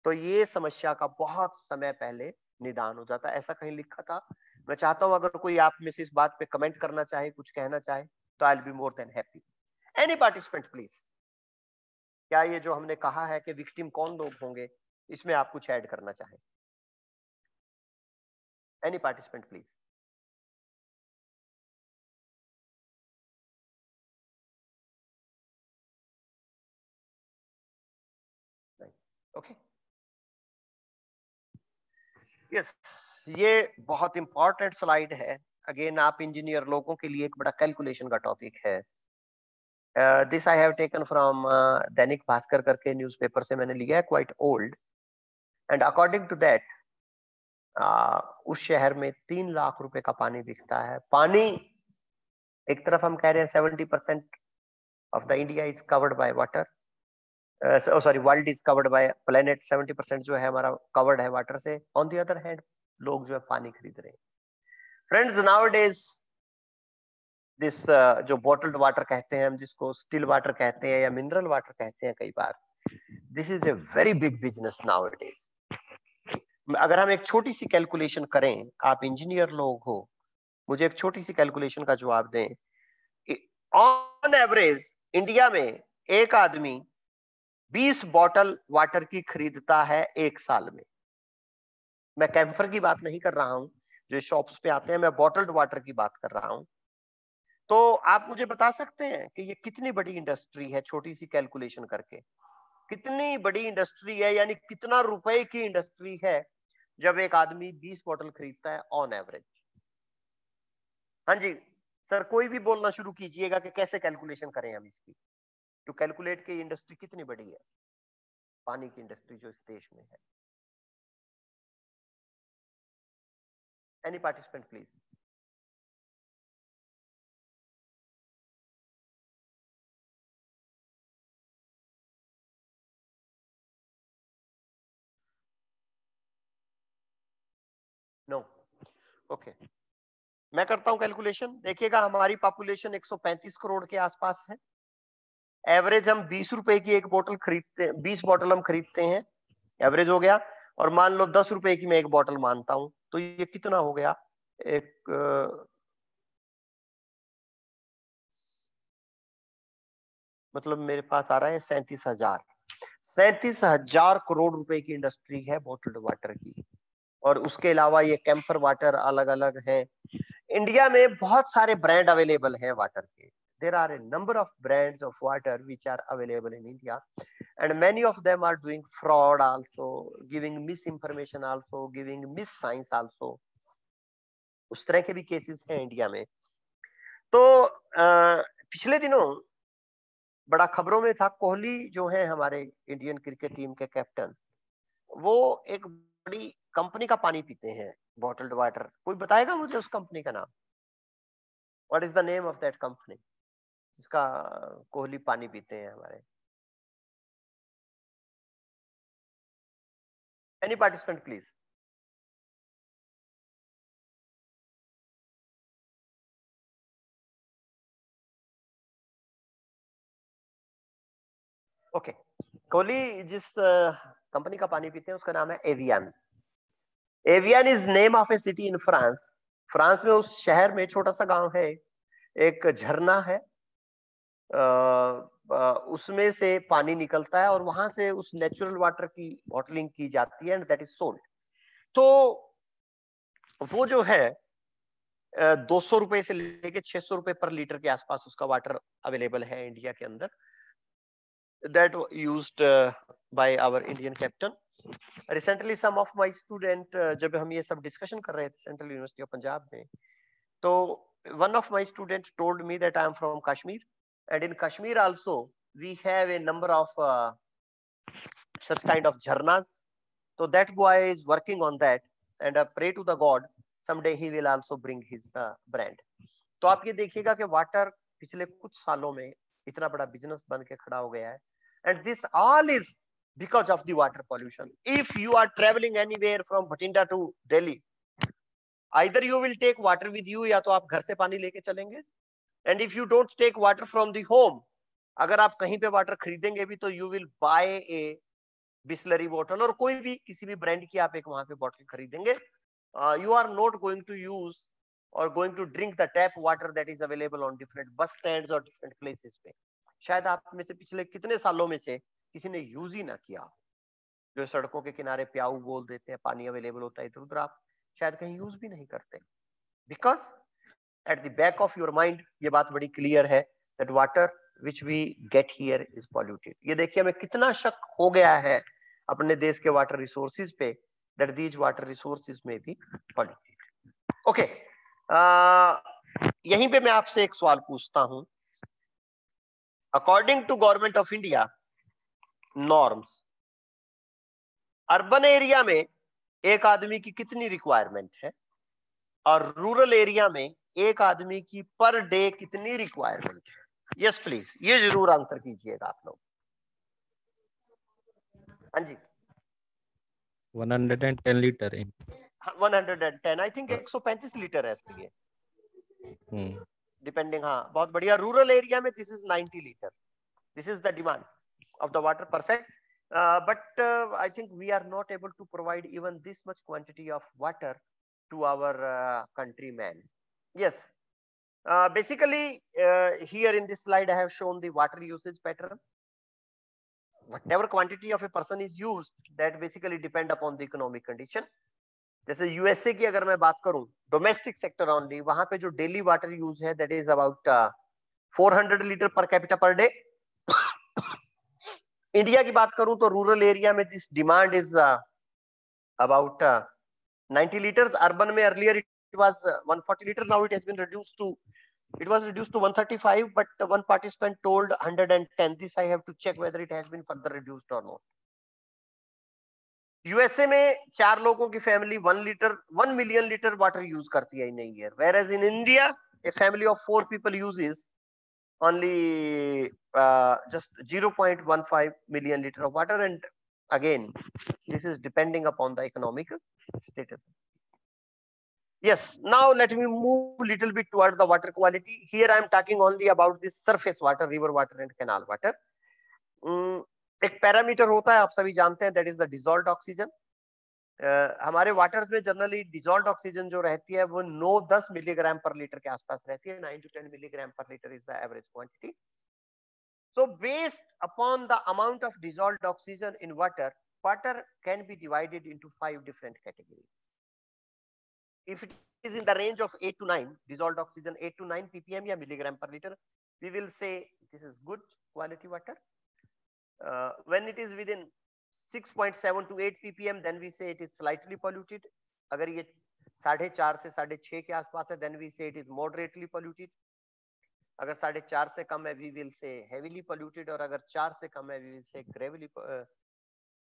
तो ये समस्या का बहुत समय पहले निदान हो जाता. ऐसा कहीं लिखा था. मैं चाहता हूं अगर कोई आप में से इस बात पे कमेंट करना चाहे, कुछ कहना चाहे, तो I will be more than happy. Any participant please. क्या ये जो हमने कहा है कि विक्टिम कौन लोग होंगे, इसमें आप कुछ ऐड करना चाहें? Any participant, please. Okay. Yes, ये बहुत इंपॉर्टेंट स्लाइड है. अगेन आप इंजीनियर लोगों के लिए एक बड़ा कैलकुलेशन का टॉपिक है. This I have taken from Dainik Bhaskar करके न्यूज़पेपर से मैंने लिया है, quite old. And according to that उस शहर में 3 लाख रुपए का पानी बिकता है. पानी एक तरफ हम कह रहे हैं 70% of the India is covered by water, sorry world is covered by planet. 70% जो है हमारा कवर्ड है वाटर से. ऑन द अदर हैंड लोग जो है पानी खरीद रहे हैं. फ्रेंड्स, नाउअडेज दिस जो बॉटल्ड वाटर कहते हैं हम, जिसको स्टिल वाटर कहते हैं या मिनरल वाटर कहते हैं कई बार, this is a very big business nowadays. अगर हम एक छोटी सी कैलकुलेशन करें, आप इंजीनियर लोग हो, मुझे एक छोटी सी कैलकुलेशन का जवाब दें. ऑन एवरेज इंडिया में एक आदमी 20 बॉटल वाटर की खरीदता है एक साल में. मैं कैंफर की बात नहीं कर रहा हूं जो शॉप्स पे आते हैं, मैं बॉटल्ड वाटर की बात कर रहा हूं. तो आप मुझे बता सकते हैं कि ये कितनी बड़ी इंडस्ट्री है? छोटी सी कैलकुलेशन करके कितनी बड़ी इंडस्ट्री है, यानी कितना रुपए की इंडस्ट्री है जब एक आदमी 20 बॉटल खरीदता है ऑन एवरेज? हाँ जी सर, कोई भी बोलना शुरू कीजिएगा कि कैसे कैलकुलेशन करें हम इसकी, टू कैलकुलेट कि इंडस्ट्री कितनी बड़ी है, पानी की इंडस्ट्री जो इस देश में है. Any participant please. No. Okay, मैं करता हूं कैलकुलेशन. देखिएगा हमारी पॉपुलेशन 135 करोड़ के आसपास है. एवरेज हम 20 रुपए की एक बोतल खरीदते हैं, 20 बोतल हम खरीदते हैं, एवरेज हो गया. और मान लो 10 रुपए की मैं एक बोतल मानता हूं, तो ये कितना हो गया? एक मतलब मेरे पास आ रहा है 37,000 करोड़ रुपए की इंडस्ट्री है बोटल्ड वाटर की. और उसके अलावा ये कैंफर वाटर अलग अलग है. इंडिया में बहुत सारे ब्रांड अवेलेबल हैं वाटर के. there are a number of brands of water which are available in India, and many of them are doing fraud also, giving misinformation also, giving mis-science also. उस तरह के भी cases हैं India में। तो पिछले दिनों बड़ा खबरों में था, कोहली जो है हमारे इंडियन क्रिकेट टीम के कैप्टन, वो एक बड़ी कंपनी का पानी पीते हैं, बॉटल्ड वाटर। कोई बताएगा मुझे उस कंपनी का नाम? What is the name of that company जिसका कोहली पानी पीते हैं हमारे? Any participant please? Okay, Kohli जिस कंपनी का पानी पीते हैं उसका नाम है avian. Avian is name of A city in France. France में उस शहर में छोटा सा गांव है, एक झरना है, उसमें से पानी निकलता है और वहां से उस नेचुरल वाटर की बॉटलिंग की जाती है एंड दैट इज सोल्ड। तो वो जो है 200 रुपए से लेके 600 रुपए पर लीटर के आसपास उसका वाटर अवेलेबल है इंडिया के अंदर, that used by our Indian captain. Recently some of my student, जब हम ये सब डिस्कशन कर रहे थे सेंट्रल यूनिवर्सिटी ऑफ पंजाब में, तो one of my students told me that I am from Kashmir, and in Kashmir also we have a number of such kind of jharnas. So that boy is working on that, and I pray to the God someday he will also bring his brand. तो आप ये देखिएगा कि water पिछले कुछ सालों में इतना बड़ा बिजनेस बन के खड़ा हो गया है, and this all is because of the water pollution. If you are traveling anywhere from Bhatinda to Delhi, either you will take water with you, या तो आप घर से पानी लेके चलेंगे, and if you don't take water from the home, अगर आप कहीं पे वाटर खरीदेंगे भी तो you will buy a Bisleri बोतल, और कोई भी किसी भी ब्रांड की आप एक वहां पे बोतल खरीदेंगे, you are not going to use or going to drink the tap water that is available on different bus stands or different places पे। शायद आप में से पिछले कितने सालों में से किसी ने यूज ही ना किया, जो सड़कों के किनारे प्याऊ बोल देते हैं, पानी अवेलेबल होता है इधर उधर, आप शायद कहीं यूज भी नहीं करते, because at the back of your mind ये बात बड़ी क्लियर है that water which we get here is polluted. ये देखिए हमें कितना शक हो गया है अपने देश के वाटर रिसोर्सेज पे, that these water resources may be polluted. Okay, यहीं पे मैं आपसे एक सवाल पूछता हूं। According to Government of India norms, urban area में एक आदमी की कितनी रिक्वायरमेंट है और रूरल एरिया में एक आदमी की पर डे कितनी रिक्वायरमेंट है? यस प्लीज, ये जरूर आंसर कीजिएगा आप लोग। हाँ जी, 110 लीटर है। 110, आई थिंक 135 लीटर है इसके लिए, डिपेंडिंग। हाँ, बहुत बढ़िया। रूरल एरिया में this is 90 litre, this is the demand of the water, perfect. But I think we are not able to provide even this much quantity of water to our countrymen. Yes. Basically, here in this slide, I have shown the water usage pattern. Whatever quantity of a person is used, that basically depend upon the economic condition. जैसे USA की अगर मैं बात करूं, domestic sector only, वहां पे जो daily water use है that is about 400 litre per capita per day. India की बात करूं तो रूरल एरिया में this demand is about 90 litres. Urban में earlier it was 140 liter, now it has been reduced to, it was reduced to 135, but one participant told 110. This I have to check whether it has been further reduced or not. USA में 4 लोगों की family 1 million litre water use करती है इन a year, whereas in India a family of 4 people uses only just 0.15 million liter of water, and again this is depending upon the economic status. Yes, now let me move a little bit toward the water quality. Here I am talking only about this surface water, river water and canal water. एक parameter होता है, आप सभी जानते हैं, that is the dissolved oxygen. हमारे waters में generally dissolved oxygen जो रहती है वो 9-10 मिलीग्राम पर लीटर के आसपास रहती है। 9 to 10 milligram per liter is the average quantity. So based upon the amount of dissolved oxygen in water, water can be divided into 5 different categories. If it is in the range of 8 to 9, dissolved oxygen 8 to 9 ppm या milligram per liter, we will say this is good quality water. When it is within 6.7 to 8 ppm, then we say it is slightly polluted. अगर ये 4.5 से 6.5 के आसपास है, then we say it is moderately polluted. अगर 4.5 से कम है, we will say heavily polluted, और अगर 4 से कम है, we will say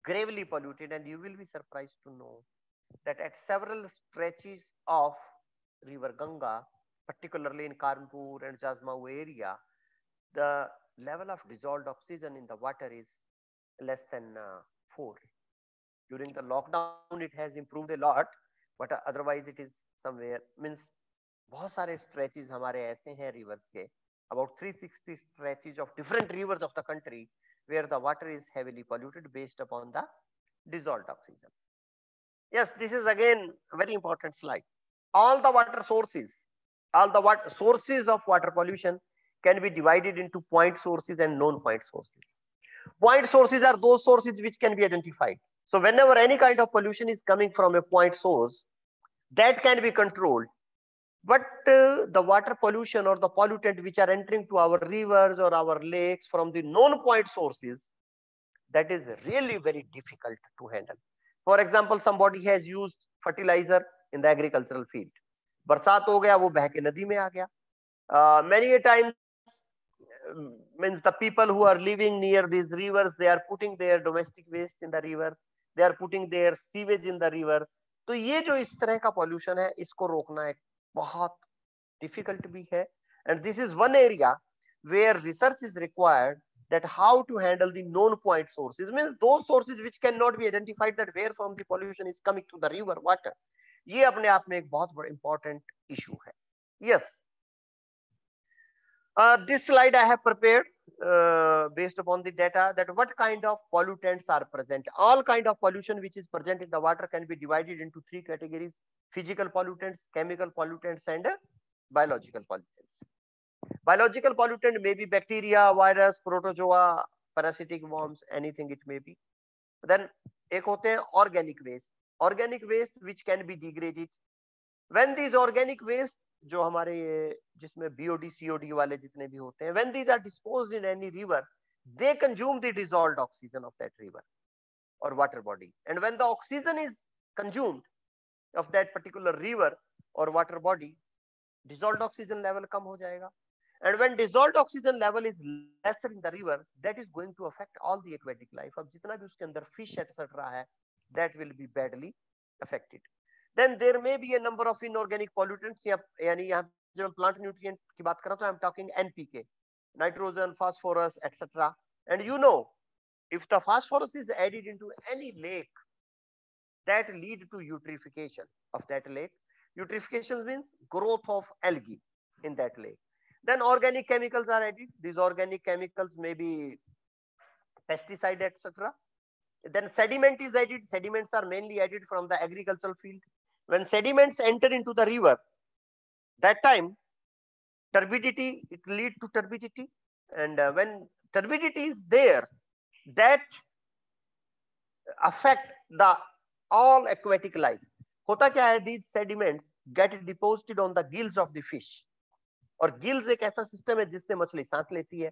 gravely polluted. And you will be surprised to know that at several stretches of river Ganga, particularly in Kanpur and Jajmau area, the level of dissolved oxygen in the water is less than 4. During the lockdown, it has improved a lot, but otherwise it is somewhere, means बहुत सारे stretches हमारे ऐसे हैं rivers के, about 360 stretches of different rivers of the country where the water is heavily polluted based upon the dissolved oxygen. Yes, this is again a very important slide. All the water sources, sources of water pollution can be divided into point sources and non-point sources. Point sources are those sources which can be identified. So whenever any kind of pollution is coming from a point source, that can be controlled. But the water pollution or the pollutant which are entering to our rivers or our lakes from the non-point sources, that is really very difficult to handle. For example, somebody has used fertilizer in the agricultural field. बरसात हो गया, वो बह के नदी में आ गया. Many a times, means the people who are living near these rivers, they are putting their domestic waste in the river, they are putting their sewage in the river. तो ये जो इस तरह का pollution है, इसको रोकना एक बहुत difficult भी है. And this is one area where research is required, that how to handle the non-point sources, means those sources which cannot be identified, that where from the pollution is coming to the river water. ये अपने आप में एक बहुत बड़ा important issue है. Yes. This slide I have prepared based upon the data, that what kind of pollutants are present. All kind of pollution which is present in the water can be divided into 3 categories: physical pollutants, chemical pollutants, and biological pollutants. Biological pollutant may be bacteria, virus, protozoa, parasitic worms, anything it may be. Then एक होते हैं organic waste. Organic waste which can be degraded. When these organic waste, जो हमारे जिसमें BOD, COD वाले जितने भी होते हैं, when these are disposed in any river, they consume the dissolved oxygen of that river or water body. And when the oxygen is consumed of that particular river or water body, dissolved oxygen level कम हो जाएगा. And when dissolved oxygen level is lesser in the river, that is going to affect all the aquatic life. अब जितना भी उसके अंदर fish etc. है, that will be badly affected. Then there may be a number of inorganic pollutants. यानी यहाँ जब मैं plant nutrient की बात कर रहा हूँ, I'm talking NPK, nitrogen, phosphorus, etc. And you know, if the phosphorus is added into any lake, that lead to eutrophication of that lake. Eutrophication means growth of algae in that lake. Then organic chemicals are added. These organic chemicals may be pesticide, etc. Then sediment is added. Sediments are mainly added from the agricultural field. When sediments enter into the river, that time turbidity, it leads to turbidity. And when turbidity is there, that affect the all aquatic life. होता क्या है, these sediments get deposited on the gills of the fish. और gills एक ऐसा system है जिससे मछली सांस लेती है.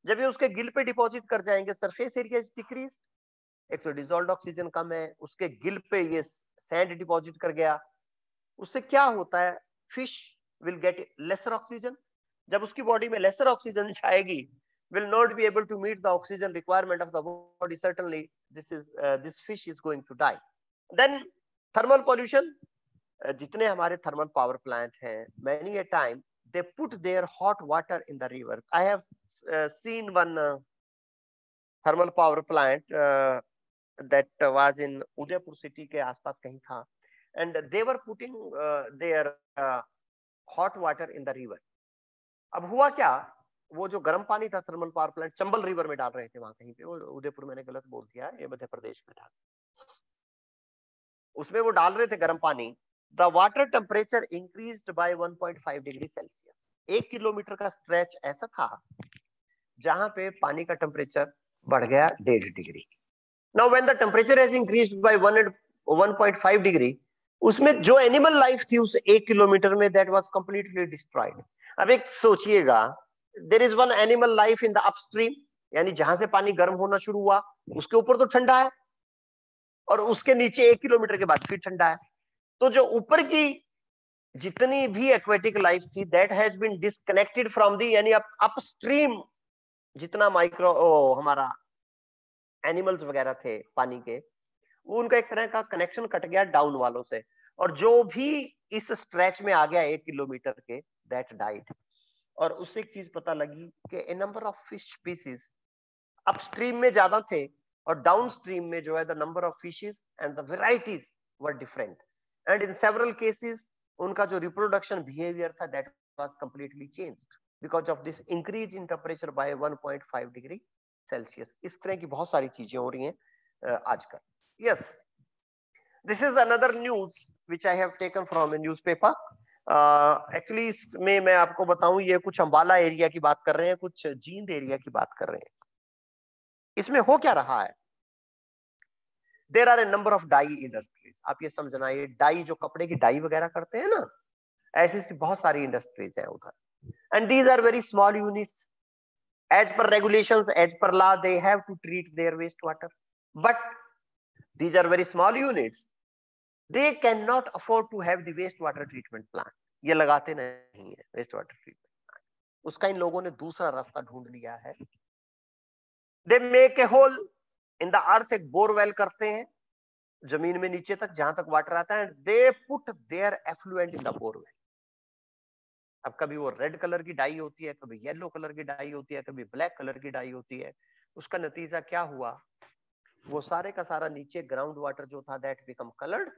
जब ये उसके गिल पे डिपॉजिट कर जाएंगे, सरफेस एरिया इज डिक्रीज. एक तो डिसॉल्व्ड ऑक्सीजन कम है, उसके गिल पे ये सैंड डिपॉजिट कर गया. उससे क्या होता है, fish will get lesser oxygen. जब उसकी बॉडी में लेसर ऑक्सीजन जाएगी, will not be able to meet the oxygen requirement of the body, certainly this fish is going to die. Then thermal pollution, जितने हमारे thermal power plant हैं, many a time they put their hot water in the river. I have seen one thermal power plant that was in Udaipur city के आसपास कहीं था, and they were putting their hot water in the river. अब हुआ क्या, वो जो गर्म पानी था thermal power plant Chambal river में डाल रहे थे वहां कहीं पे, उदयपुर मैंने गलत बोल दिया, ये मध्य प्रदेश में था, उसमें वो डाल रहे थे गर्म पानी. The water temperature increased by 1.5 degree Celsius. 1 kilometre का स्ट्रेच ऐसा था जहां पे पानी का टेम्परेचर बढ़ गया 1.5 degree. Now when the temperature has increased by 1.5 degree, उसमें जो एनिमल लाइफ थी उस 1 किलोमीटर में, दैट वाज कंप्लीटली डिस्ट्रॉयड. अब एक सोचिएगा, there is one animal life in the upstream, यानी जहां से पानी गर्म होना शुरू हुआ उसके ऊपर तो ठंडा है और उसके नीचे 1 किलोमीटर के बाद फिर ठंडा है। तो जो ऊपर की जितनी भी एक्वेटिक लाइफ थी that has been disconnected from the, यानी अपस्ट्रीम जितना माइक्रो हमारा एनिमल्स वगैरह थे पानी के, वो उनका एक तरह का कनेक्शन कट गया डाउन वालों से, और जो भी इस स्ट्रेच में आ गया 1 किलोमीटर के दैट डाइड। और उससे एक चीज पता लगी कि a number of fish species upstream में ज्यादा थे और डाउनस्ट्रीम में जो है the number of fishes and the varieties were different, and in several cases उनका जो रिप्रोडक्शन बिहेवियर था that was completely changed because of this increase in temperature by 1.5 degree Celsius. इस तरह की बहुत सारी चीजें हो रही हैं आजकल। Yes, this is another news which I have taken from A newspaper. Actually इसमें मैं आपको बताऊं, ये कुछ अंबाला एरिया की बात कर रहे हैं, कुछ जींद एरिया की बात कर रहे हैं। इसमें हो क्या रहा है, there are a number of dye industries. आप ये समझना, ये डाई जो कपड़े की डाई वगैरह करते हैं ना, ऐसी बहुत सारी इंडस्ट्रीज हैं उधर, and these are very small units. As per regulations, as per law, they have to treat their wastewater. But these are very small units. They cannot afford to have the wastewater treatment plant. ये लगाते नहीं है wastewater treatment plant. उसका इन लोगों ने दूसरा रास्ता ढूंढ लिया है। They make a hole in the earth, एक बोरवेल करते हैं जमीन में नीचे तक जहां तक वाटर आता है, and they put their effluent in the borewell. अब कभी वो रेड कलर की डाई होती है, कभी येलो कलर की डाई होती है, कभी ब्लैक कलर की डाई होती है। उसका नतीजा क्या हुआ, वो सारे का सारा नीचे ग्राउंड वाटर जो था दैट बिकम कलर्ड,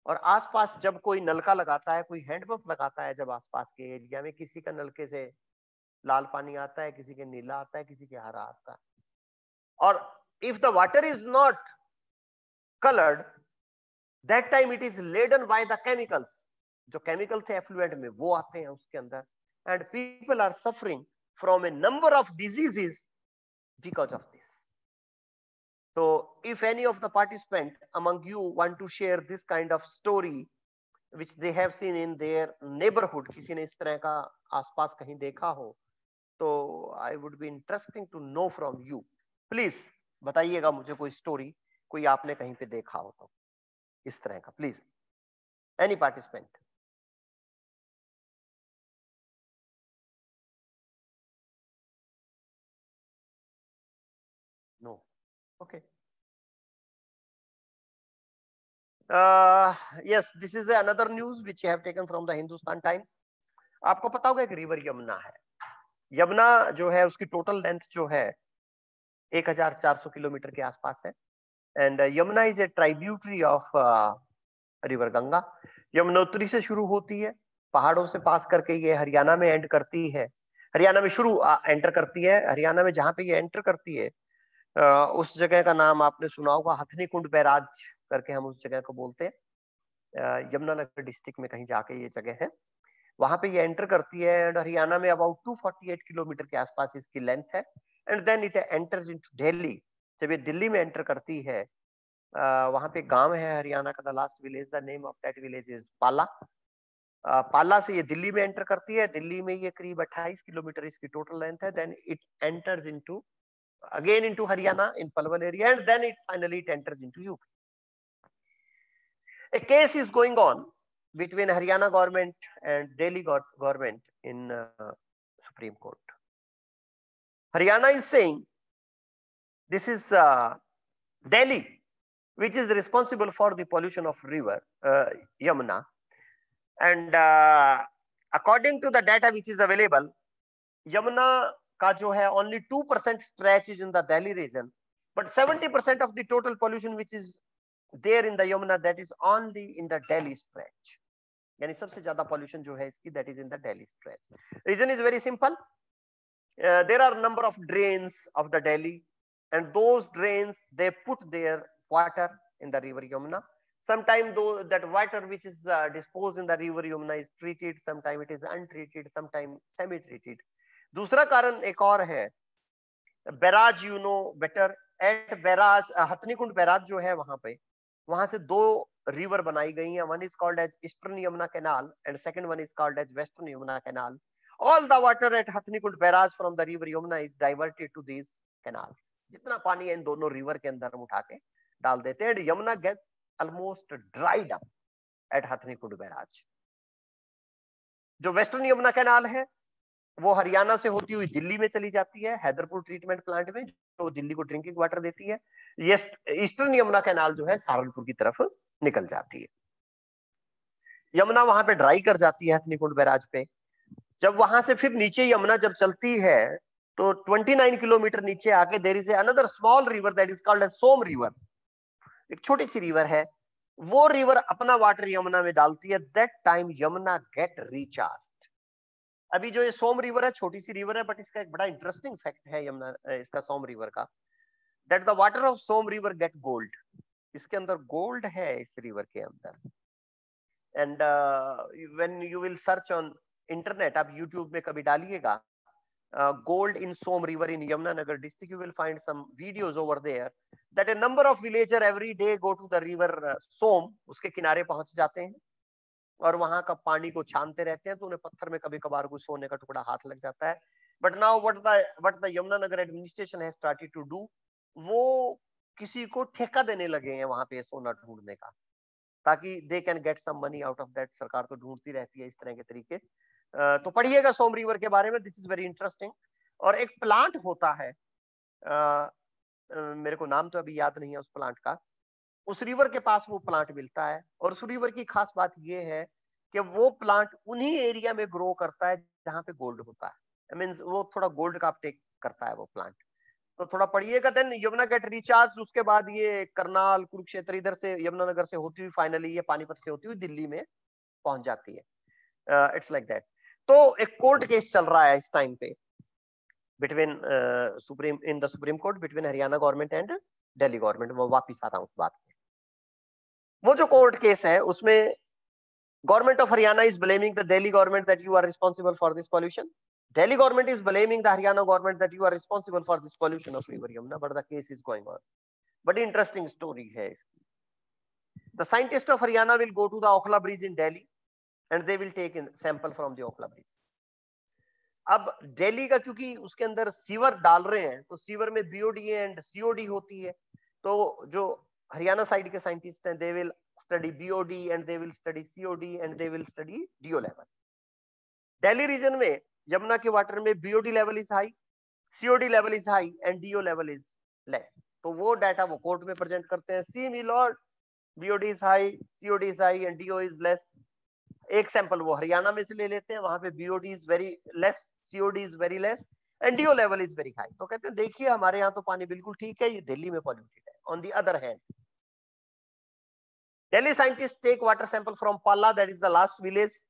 और आसपास जब कोई नलका लगाता है, कोई हैंडपंप लगाता है, जब आसपास के एरिया में किसी का नलके से लाल पानी आता है, किसी के नीला आता है, किसी के हरा आता है, और if the water is not coloured that time it is laden by the chemicals. जो केमिकल थे एफ्लुएंट में वो आते हैं उसके अंदर, and people are suffering from a number of diseases because of this. तो if any of the participant among you want to share this kind of story which they have seen in their neighbourhood, किसी ने इस तरह का आसपास कहीं देखा हो, तो I would be interesting to know from you. Please बताइएगा मुझे कोई स्टोरी, कोई आपने कहीं पे देखा हो तो इस तरह का, please any participant. No. Okay. Yes, this is another news which I have taken from the Hindustan Times. आपको पता होगा एक रिवर यमुना है। यमुना जो है उसकी टोटल लेंथ जो है 1400 किलोमीटर के आसपास है, and Yamuna is a tributary of river Ganga. Yamunotri से शुरू होती है, पहाड़ों से पास करके ये हरियाणा में एंड करती है, हरियाणा में एंटर करती है। हरियाणा में जहां पे ये एंटर करती है उस जगह का नाम आपने सुना होगा, हथनी कुंड बैराज करके हम उस जगह को बोलते हैं। यमुनानगर डिस्ट्रिक्ट में कहीं जाके ये जगह है, वहां पे ये एंटर करती है, एंड हरियाणा में अबाउट 248 किलोमीटर के आसपास इसकी लेंथ है, and then it enters into Delhi. जब ये दिल्ली में एंटर करती है, वहां पे गांव है हरियाणा का, the last village, the name of that village is पाला। पाला से ये दिल्ली में एंटर करती है, दिल्ली में ये करीब 28 किलोमीटर इसकी टोटल लेंथ है, then it enters into again into Haryana in Palwal area, and then it finally enters into UP. A case is going on between Haryana government and Delhi government in Supreme Court. Haryana is saying this is Delhi which is responsible for the pollution of river Yamuna, and according to the data which is available, Yamuna का जो है only 2% stretch is in the Delhi region, but 70% of the total pollution which is there in the Yamuna, that is only in the Delhi stretch. यानी सबसे ज्यादा pollution जो है इसकी that is in the Delhi stretch. Reason is very simple. There are number of drains of the Delhi, and those drains they put their water in the river Yamuna. Sometimes though that water which is disposed in the river Yamuna is treated, sometimes it is untreated, sometimes semi-treated. दूसरा कारण एक और है, barrage, you know better, at barrage Hathni Kund barrage जो है वहां पे, वहां से 2 रिवर बनाई गई हैं, one is called as eastern Yamuna canal and second one is called as western Yamuna canal, all the water at Hatnikund barrage from the river Yamuna is diverted to these canals. जितना पानी है इन दोनों रिवर के अंदर हम उठा के डाल देते हैं. Yamuna gets almost dried up at Hatnikund barrage. जो वेस्टर्न यमुना कैनाल है वो हरियाणा से होती हुई दिल्ली में चली जाती है, हैदरपुर ट्रीटमेंट प्लांट में, जो दिल्ली को ड्रिंकिंग वाटर देती है. ईस्टर्न यमुना कैनाल जो है सहारनपुर की तरफ निकल जाती है. यमुना वहां पे ड्राई कर जाती है हथनीकुंड बैराज पे. जब वहां से फिर नीचे यमुना जब चलती है तो 29 किलोमीटर नीचे आके there is another small river that is called Som river. एक छोटी सी रिवर है, वो रिवर अपना वाटर यमुना में डालती है. That time Yamuna get recharge. अभी जो ये सोम रिवर है छोटी सी रिवर है, बट इसका एक बड़ा इंटरेस्टिंग फैक्ट है यमुना इसका सोम रिवर का, that the water of Som river get gold. इसके अंदर गोल्ड है इस रिवर के अंदर. And when you will search on internet, आप यूट्यूब में कभी डालिएगा gold in Som river in Yamunanagar district, you will find some videos over there that a number of villagers every day go to the river Som, उसके किनारे पहुंच जाते हैं और वहां का पानी को छानते रहते हैं. तो उन्हें पत्थर में कभी कभार कोई सोने का टुकड़ा हाथ लग जाता है. But now what the Yamunanagar administration has started to do, वो किसी को ठेका देने लगे हैं वहां पे सोना ढूंढने का, ताकि they can get some money out of that. सरकार तो ढूंढती रहती है इस तरह के तरीके. तो पढ़िएगा सोम रिवर के बारे में, दिस इज वेरी इंटरेस्टिंग. और एक प्लांट होता है, मेरे को नाम तो अभी याद नहीं है उस प्लांट का, उस रिवर के पास वो प्लांट मिलता है. और उस रिवर की खास बात ये है कि वो प्लांट उन्हीं एरिया में ग्रो करता है जहां पे गोल्ड होता है. मींस वो थोड़ा गोल्ड का अपटेक करता है वो प्लांट. तो थोड़ा पढ़िएगा. Then Yamuna get recharge. उसके बाद ये करनाल, कुरुक्षेत्र, इधर से यमुनानगर से होती हुई फाइनली ये पानीपत से होती हुई दिल्ली में पहुंच जाती है. It's like that. तो एक कोर्ट केस चल रहा है इस टाइम पे between supreme in the supreme court between Haryana government and Delhi government. वो वापिस आ रहा हूं उस बात पे. वो जो कोर्ट केस है उसमें government of Haryana is blaming the Delhi government that you are responsible for this pollution. Delhi government is blaming the Haryana government that you are responsible for this pollution of river Yamuna, but the case is going on. But interesting story है इसकी. The scientists of Haryana will go to the Okhla bridge in Delhi and they will take in sample from the Okhla bridge. अब दिल्ली का क्योंकि उसके अंदर sewer डाल रहे हैं तो सीवर में BOD एंड COD होती है. तो जो हरियाणा साइड के साइंटिस्ट हैं they will study BOD and they will study COD and they will study DO level. Delhi region में यमुना के वाटर में BOD level is high, COD level is high and DO level is less. तो वो data वो court में present करते हैं. See me lord, BOD is high, COD is high and DO is less. एक सैंपल वो हरियाणा में से ले लेते हैं, वहां पे BOD is very less, COD is very less and DO level is very high. तो कहते हैं देखिए हमारे यहाँ तो पानी बिल्कुल ठीक है, ये दिल्ली में पॉल्यूटेड है. On the other hand Delhi scientist take water sample from Pala, that is the last village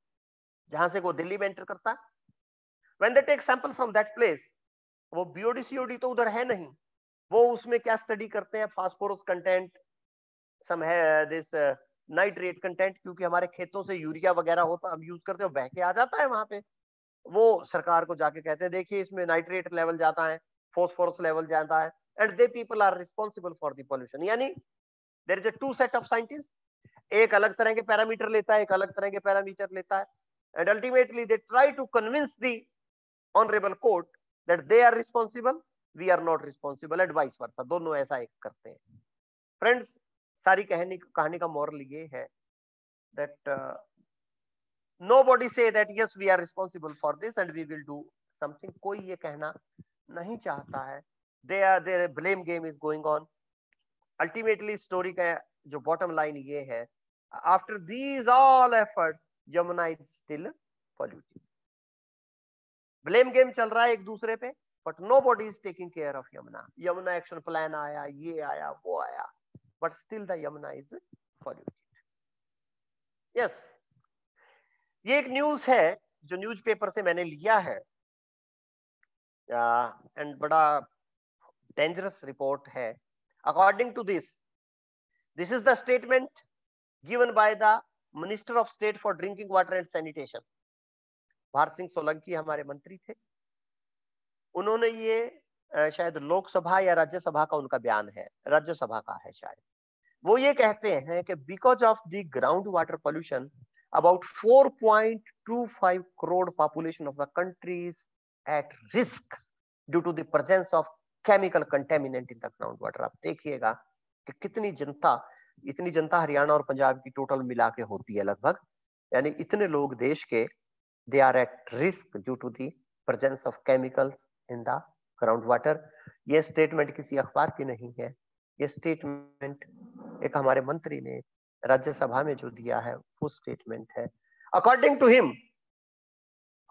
जहां से वो दिल्ली में एंटर करता है. When they take sample from that place, वो BOD COD तो उधर है नहीं. वो उसमें क्या स्टडी करते हैं, फास्फोरस कंटेंट, सम है दिस नाइट्रेट कंटेंट, क्योंकि हमारे खेतों से यूरिया वगैरह होता हम यूज करते हैं, बह के आ जाता है वहां पे. वो सरकार को जाके कहते हैं देखिए इसमें नाइट्रेट लेवल जाता है, फॉस्फोरस लेवल जाता है, and they people are responsible for the pollution. यानी there is a two set of scientist, एक अलग तरह के पैरामीटर लेता है, एक अलग तरह के पैरामीटर लेता है, and ultimately they try to convince the honourable court that they are responsible, we are not responsible, and vice versa. दोनों ऐसा एक करते हैं. फ्रेंड्स, सारी कहानी का मोरल ये है that nobody say that yes we are responsible for this and we will do something. कोई ये कहना नहीं चाहता है. their blame game is going on. Ultimately story का जो bottom line ये है, after these all efforts Yamuna is still polluted. Blame game चल रहा है एक दूसरे पे, but nobody is taking care of Yamuna. Yamuna action plan आया, ये आया, वो आया, but still the Yamuna is polluted. Yes, ये एक न्यूज है जो न्यूज़पेपर से मैंने लिया है, एंड बड़ा डेंजरस रिपोर्ट है. According to this is the statement given by the minister of state for drinking water and sanitation. Bharat Singh Solanki हमारे मंत्री थे. उन्होंने ये शायद लोकसभा या राज्यसभा का उनका बयान है, राज्यसभा का है शायद. वो ये कहते हैं कि because of the ground water pollution about 4.25 crore population of the country is at risk due to the presence of chemical contaminant in the groundwater. आप देखिएगा कि कितनी जनता, इतनी जनता हरियाणा और पंजाब की टोटल मिला के होती है लगभग, यानी इतने लोग देश के, they are at risk due to the presence of chemicals in the groundwater. ये स्टेटमेंट किसी अखबार की नहीं है, ये स्टेटमेंट एक हमारे मंत्री ने राज्यसभा में जो दिया है वो स्टेटमेंट है. According to him,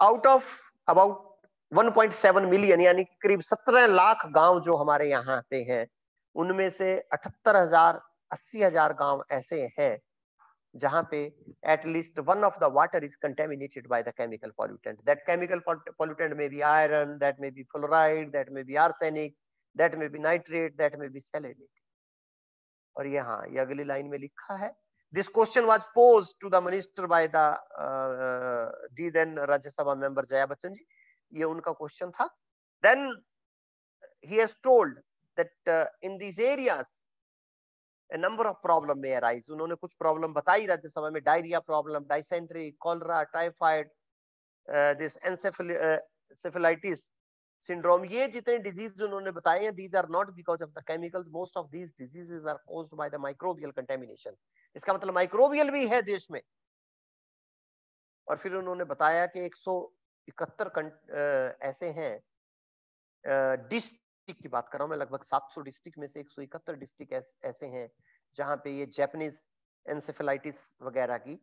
out of about 1.7 million यानी करीब 17 लाख गांव जो हमारे यहाँ पे हैं, उनमें से 78,000-80,000 गांव ऐसे हैं जहां पे at least one of the water is contaminated by the chemical pollutant. That chemical pollutant may be iron, that may be fluoride, that may be arsenic, that may be nitrate, that may be salinity. और ये हाँ, ये अगली line में लिखा है. This question was posed to the minister by the then Rajya Sabha member Jaya Bachchan ji. ये उनका क्वेश्चन था. Then he has told that in these areas a number of problem may arise. उन्होंने कुछ problem बताई राज्यसभा में, diarrhoea problem, dysentery, cholera, typhoid, this encephalitis syndrome. ये जितने disease उन्होंने बताए हैं, these are not because of the chemicals. Most of these diseases are caused by the microbial contamination. इसका मतलब माइक्रोबियल भी है देश में. और फिर उन्होंने बताया कि 171 ऐसे हैं, डिस्ट्रिक्ट की बात कर रहा हूं मैं, लगभग 700 डिस्ट्रिक्ट में से 171 डिस्ट्रिक्ट ऐसे हैं जहां पे ये जैपनीज एन्सेफेलाइटिस वगैरह की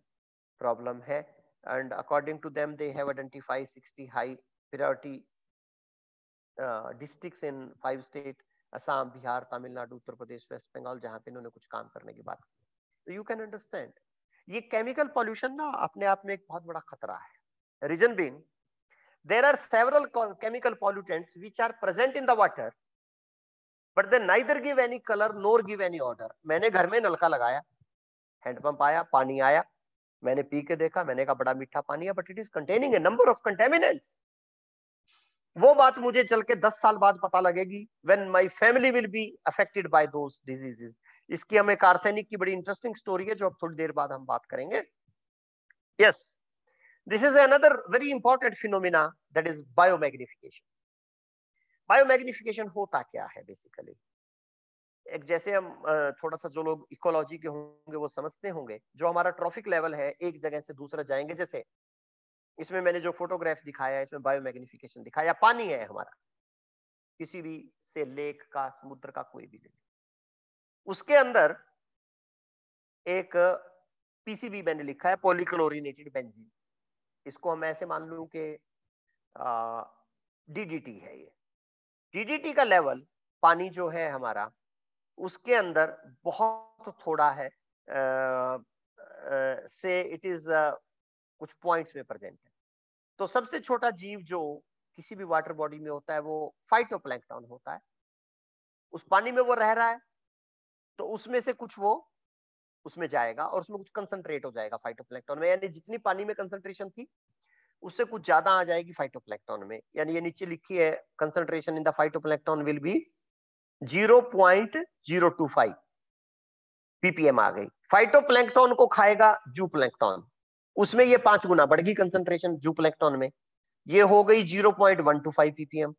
प्रॉब्लम है. And according to them they have identified 60 high priority districts in 5 state, Assam, Bihar, Tamil Nadu, Uttar Pradesh, West Bengal, जहां पे इन्होंने कुछ काम करने की बात की. तो यू कैन अंडरस्टैंड ये केमिकल पॉल्यूशन ना अपने आप में एक बहुत बड़ा खतरा है. Reason being, there are several chemical pollutants which are present in the water but they neither give any color nor give any odor. मैंने घर में नलका लगाया, हैंडपंप आया, पानी आया, मैंने पी के देखा, मैंने कहा बड़ा मीठा पानी है, but it is containing a number of contaminants. वो बात मुझे चल के 10 साल बाद पता लगेगी when my family will be affected by those diseases. इसकी हमें आर्सेनिक की बड़ी इंटरेस्टिंग स्टोरी है जो अब थोड़ी देर बाद हम बात करेंगे. Yes, this is another very important phenomena, that is biomagnification. Biomagnification होता क्या है बेसिकली? एक जैसे हम थोड़ा सा जो लोग इकोलॉजी के होंगे वो समझते होंगे, जो हमारा ट्रॉफिक लेवल है एक जगह से दूसरा जाएंगे, जैसे इसमें मैंने जो फोटोग्राफ दिखाया है इसमें बायोमैग्निफिकेशन दिखाया. पानी है हमारा, किसी भी से लेक का, समुद्र का, कोई भी लेक, उसके अंदर एक पीसीबी मैंने लिखा है, पॉलीक्लोरिनेटेड बेंजीन. इसको हम ऐसे मान लूं कि डीडीटी है. ये डीडीटी का लेवल पानी जो है हमारा, उसके अंदर बहुत थोड़ा है, से इट इज कुछ पॉइंट्स में प्रेजेंट है. तो सबसे छोटा जीव जो किसी भी वाटर बॉडी में होता है वो फाइटोप्लैंक्टन होता है. उस पानी में वो रह रहा है तो उसमें से कुछ वो उसमें जाएगा और उसमें कुछ कंसंट्रेट हो जाएगा फाइटोप्लैंक्टन में, यानी जितनी पानी में कंसंट्रेशन थी उससे कुछ ज्यादा आ जाएगी फाइटोप्लैंक्टन में. यानी ये नीचे लिखी है, concentration in the phytoplankton will be 0.025 ppm आ गई. फाइटोप्लैंक्टन को खाएगा जूप्लैंक्टन, उसमें ये 5 गुना बढ़ गई कंसंट्रेशन जूप्लैंक्टन में, ये हो गई 0.125 ppm.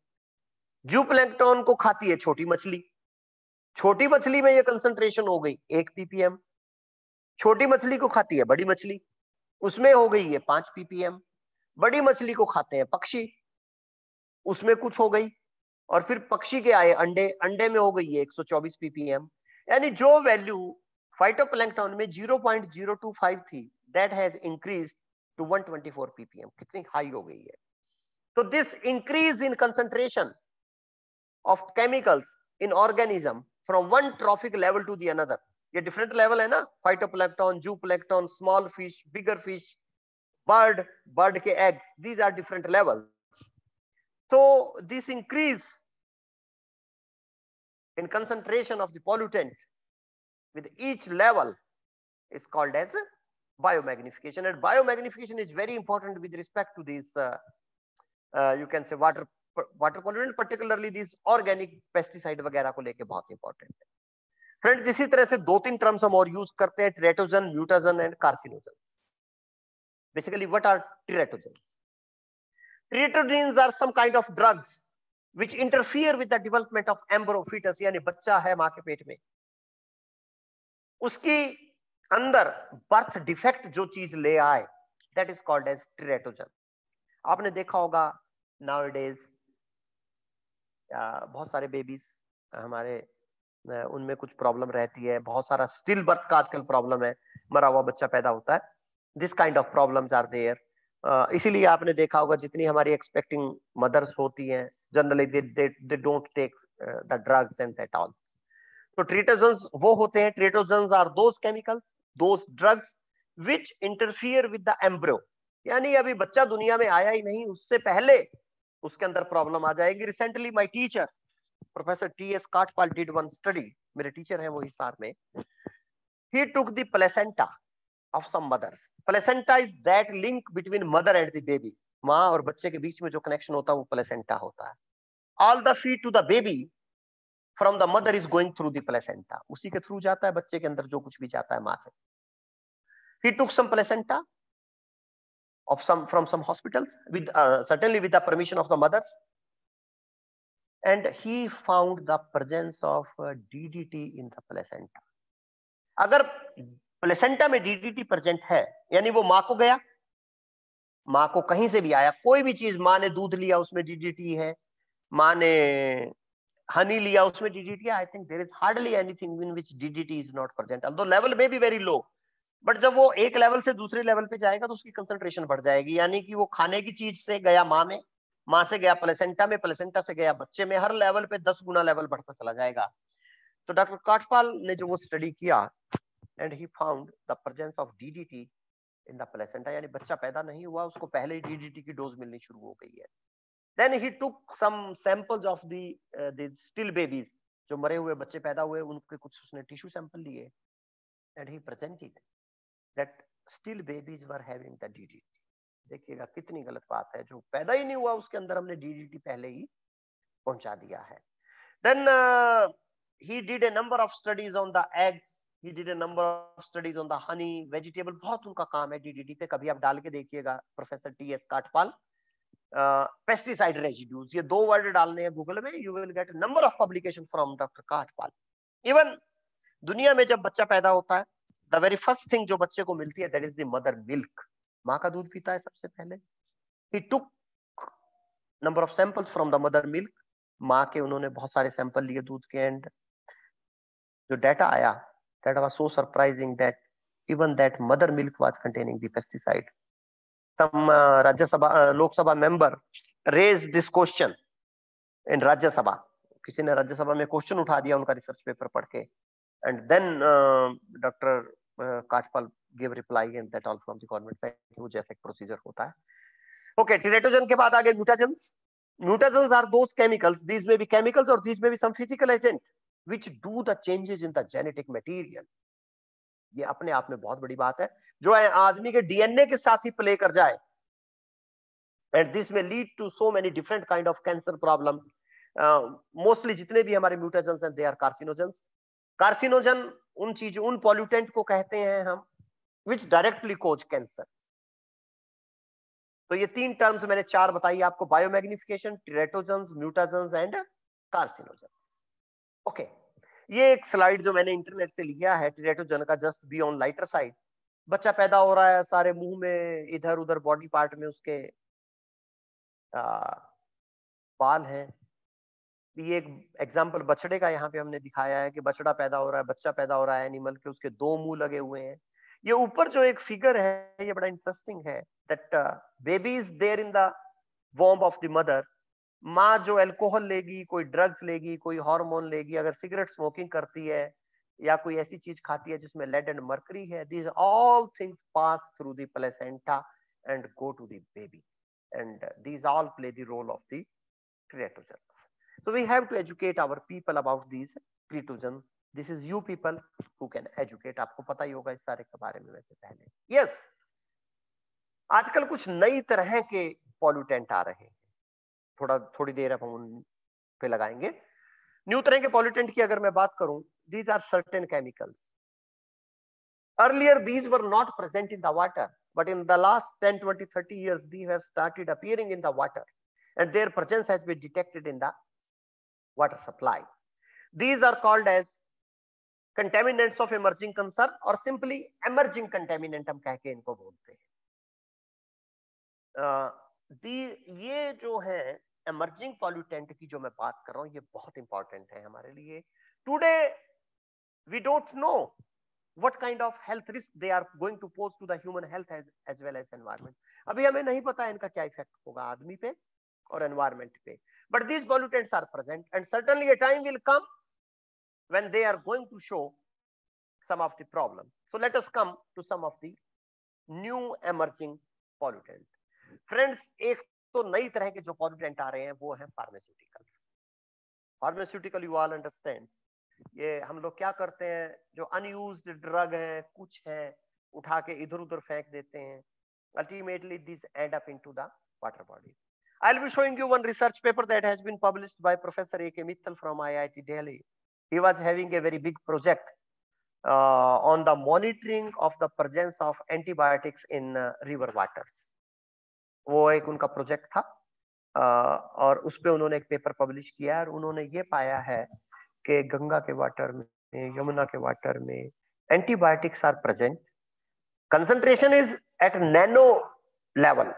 जूप्लैंक्टन को खाती है छोटी मछली, छोटी मछली में ये कंसंट्रेशन हो गई 1 ppm. छोटी मछली को खाती है बड़ी मछली, उसमें हो गई ये 5 ppm. बड़ी मछली को खाते हैं पक्षी, उसमें कुछ हो गई, और फिर पक्षी के आए अंडे, अंडे में हो गई ये 124 ppm. यानी जो वैल्यू फाइटोप्लैंक्टन में 0.025 थी, that has increased to 124 ppm. कितनी हाई हो गई है. तो this increase in concentration of chemicals in organism from one trophic level to the another. ये डिफरेंट लेवल है ना, phytoplankton, zooplankton, small fish, bigger fish, bird, bird के eggs, these are different levels. तो this increase in concentration of the pollutant with each level is called as biomagnification. And biomagnification is very important with respect to these you can say water pollutant, particularly these organic pesticide वगैरह को लेके बहुत important है. Friends, इसी तरह से 2-3 terms हम और यूज करते हैं, teratogen, mutagen and carcinogen. Basically, what are teratogens? Teratogens are some kind of drugs which interfere with the development of embryo fetus, यानी बच्चा है मां के पेट में, उसकी अंदर बर्थ डिफेक्ट जो चीज ले आए, that is called as teratogen. आपने देखा होगा nowadays बहुत सारे बेबीज हमारे उनमें कुछ प्रॉब्लम रहती है, बहुत सारा स्टिल बर्थ का आजकल प्रॉब्लम है, मरा हुआ बच्चा पैदा होता है. This kind of problems are there. इसीलिए आपने देखा होगा जितनी हमारी एक्सपेक्टिंग मदर्स होती हैं, generally they don't take the drugs and that all. तो ट्रीटोजेंस वो होते हैं, teratogens are those chemicals, those drugs which interfere with the embryo, यानी अभी बच्चा दुनिया में आया ही नहीं, उससे पहले उसके अंदर प्रॉब्लम आ जाएगी. Recently my teacher professor T S. Katpal did one study, मेरे टीचर हैं वो हिसार में. He took the placenta of some mothers. Placenta is that link between mother and the baby. माँ और बच्चे के बीच में जो कनेक्शन होता है वो प्लेसेंटा होता है. All the feed to the baby from the mother is going through the placenta. उसी के थ्रू जाता है बच्चे के अंदर जो कुछ भी जाता है माँ से. He took some placenta of from some hospitals with certainly with the permission of the mothers, and he found the presence of DDT in the placenta. अगर प्लेसेंटा में डीडीटी प्रेजेंट है, यानी वो मां को गया, मां को कहीं से भी आया, कोई भी चीज, मां ने दूध लिया उसमें डीडीटी है, मां ने हनी लिया उसमें डीडीटी है. I think there is hardly anything in which DDT is not present, although level may be very low, but जब वो एक लेवल से दूसरे लेवल पे जाएगा तो उसकी कंसंट्रेशन बढ़ जाएगी. यानी कि वो खाने की चीज से गया मां में, मां से गया प्लेसेंटा में, प्लेसेंटा से गया बच्चे में, हर लेवल पे 10 गुना लेवल बढ़ता चला जाएगा. तो डॉक्टर काटपाल ने जो वो स्टडी किया, and he found the presence of DDT in the placenta, यानी बच्चा पैदा नहीं हुआ उसको पहले ही DDT की डोज मिलनी शुरू हो गई है. Then he took some samples of the still babies, जो मरे हुए बच्चे पैदा हुए उनके कुछ उसने टिश्यू सैंपल लिए, and he presented that still babies were having the DDT. देखिएगा कितनी गलत बात है, जो पैदा ही नहीं हुआ उसके अंदर हमने DDT पहले ही पहुंचा दिया है. Then he did a number of studies on the eggs. He did a number of studies on the honey, vegetable. बहुत उनका काम है DDT पे, कभी आप डाल के देखिएगा professor T S. Katpal. Pesticide residues, ये 2 वर्ड डालने हैं गूगल में, you will get number of publication from doctor Katpal. Even दुनिया में जब बच्चा पैदा होता है, द वेरी फर्स्ट थिंग जो बच्चे को मिलती है that is the mother milk. माँ का दूध पीता है सबसे पहले. He took number of samples from the mother milk. माँ के उन्होंने बहुत सारे सैंपल लिए दूध के, एंड जो डाटा आया, that was so surprising that even that mother milk was containing the pesticide. Some Rajya Sabha Lok Sabha member raised this question in Rajya Sabha. किसी ने राज्य सभा में क्वेश्चन उठा दिया उनका रिसर्च पेपर पढ़ के, and then Dr. Kaटpal gave reply and that all from the government side. वो जैसे प्रोसीजर होता है. Okay, teratogen के बाद आगे mutagens. Mutagens are those chemicals. These may be chemicals or these may be some physical agent which do the changes in the genetic material. ये अपने आप में बहुत बड़ी बात है, जो है आदमी के डीएनए के साथ ही प्ले कर जाए, and this may lead to so many different kind of cancer problems. Mostly जितने भी हमारे mutagens हैं, they are carcinogens. Carcinogen उन चीज, उन पॉल्यूटेंट को कहते हैं हम which directly cause cancer. तो ये 3 टर्म्स मैंने 4 बताई आपको, biomagnification, teratogens, mutagens and carcinogens. Okay, ये एक स्लाइड जो मैंने इंटरनेट से लिया है टेराटोजन का, just be on lighter side. बच्चा पैदा हो रहा है, सारे मुंह में, इधर उधर बॉडी पार्ट में उसके बाल हैं. ये एक एग्जांपल बछड़े का यहाँ पे हमने दिखाया है कि बछड़ा पैदा हो रहा है, बच्चा पैदा हो रहा है एनिमल के, उसके 2 मुंह लगे हुए हैं. ये ऊपर जो एक फिगर है ये बड़ा इंटरेस्टिंग है, that baby is there in the वॉर्म ऑफ द मदर. माँ जो अल्कोहल लेगी, कोई ड्रग्स लेगी, कोई हार्मोन लेगी, अगर सिगरेट स्मोकिंग करती है या कोई ऐसी चीज खाती है जिसमें लेड एंड मर्करी है, these all things pass through the placenta and go to the baby, and these all play the role of the teratogens. So we have to educate our people about these teratogens. This is you people who can educate. आपको पता ही होगा इस सारे के बारे में वैसे पहले. Yes, आजकल कुछ नई तरह के पॉल्यूटेंट आ रहे हैं, थोड़ी देर अब हम उन पे लगाएंगे. न्यू तरह के पॉल्यूटेंट की अगर मैं बात करूं, these are certain chemicals. Earlier these were not present in the water. but in the last 10, 20, 30 years, they have started appearing in the water, and their presence has been detected in the water supply. These are called as contaminants of emerging concern, or simply emerging contaminant हम कह के इनको बोलते हैं. ये जो है emerging pollutant की जो मैं बात कर रहा हूँ, ये बहुत important है हमारे लिए. Today we don't know what kind of health risk they are going to pose to the human health as well as environment. अभी हमें नहीं पता इनका क्या इफेक्ट होगा आदमी पे और environment पे. But these pollutants are present, and certainly a time will come when they are going to show some of the problems. So let us come to some of the new emerging pollutants. Friends, एक तो नई तरह के जो pollutant आ रहे हैं वो है pharmaceuticals. Pharmaceutical you all understand. ये हम लोग क्या करते हैं, जो अनयूज्ड ड्रग है, कुछ है, उठा के इधर उधर फेंक देते हैं. Ultimately these end up into the water body. I'll be showing you one research paper that has been published by Professor A.K. Mittal from IIT Delhi. He was having a very big project on the monitoring of the presence of antibiotics in river waters. वो एक उनका project था, और उस पे उन्होंने एक paper publish किया, और उन्होंने ये पाया है कि गंगा के वाटर में, यमुना के वाटर में antibiotics are present. Concentration is at nano level,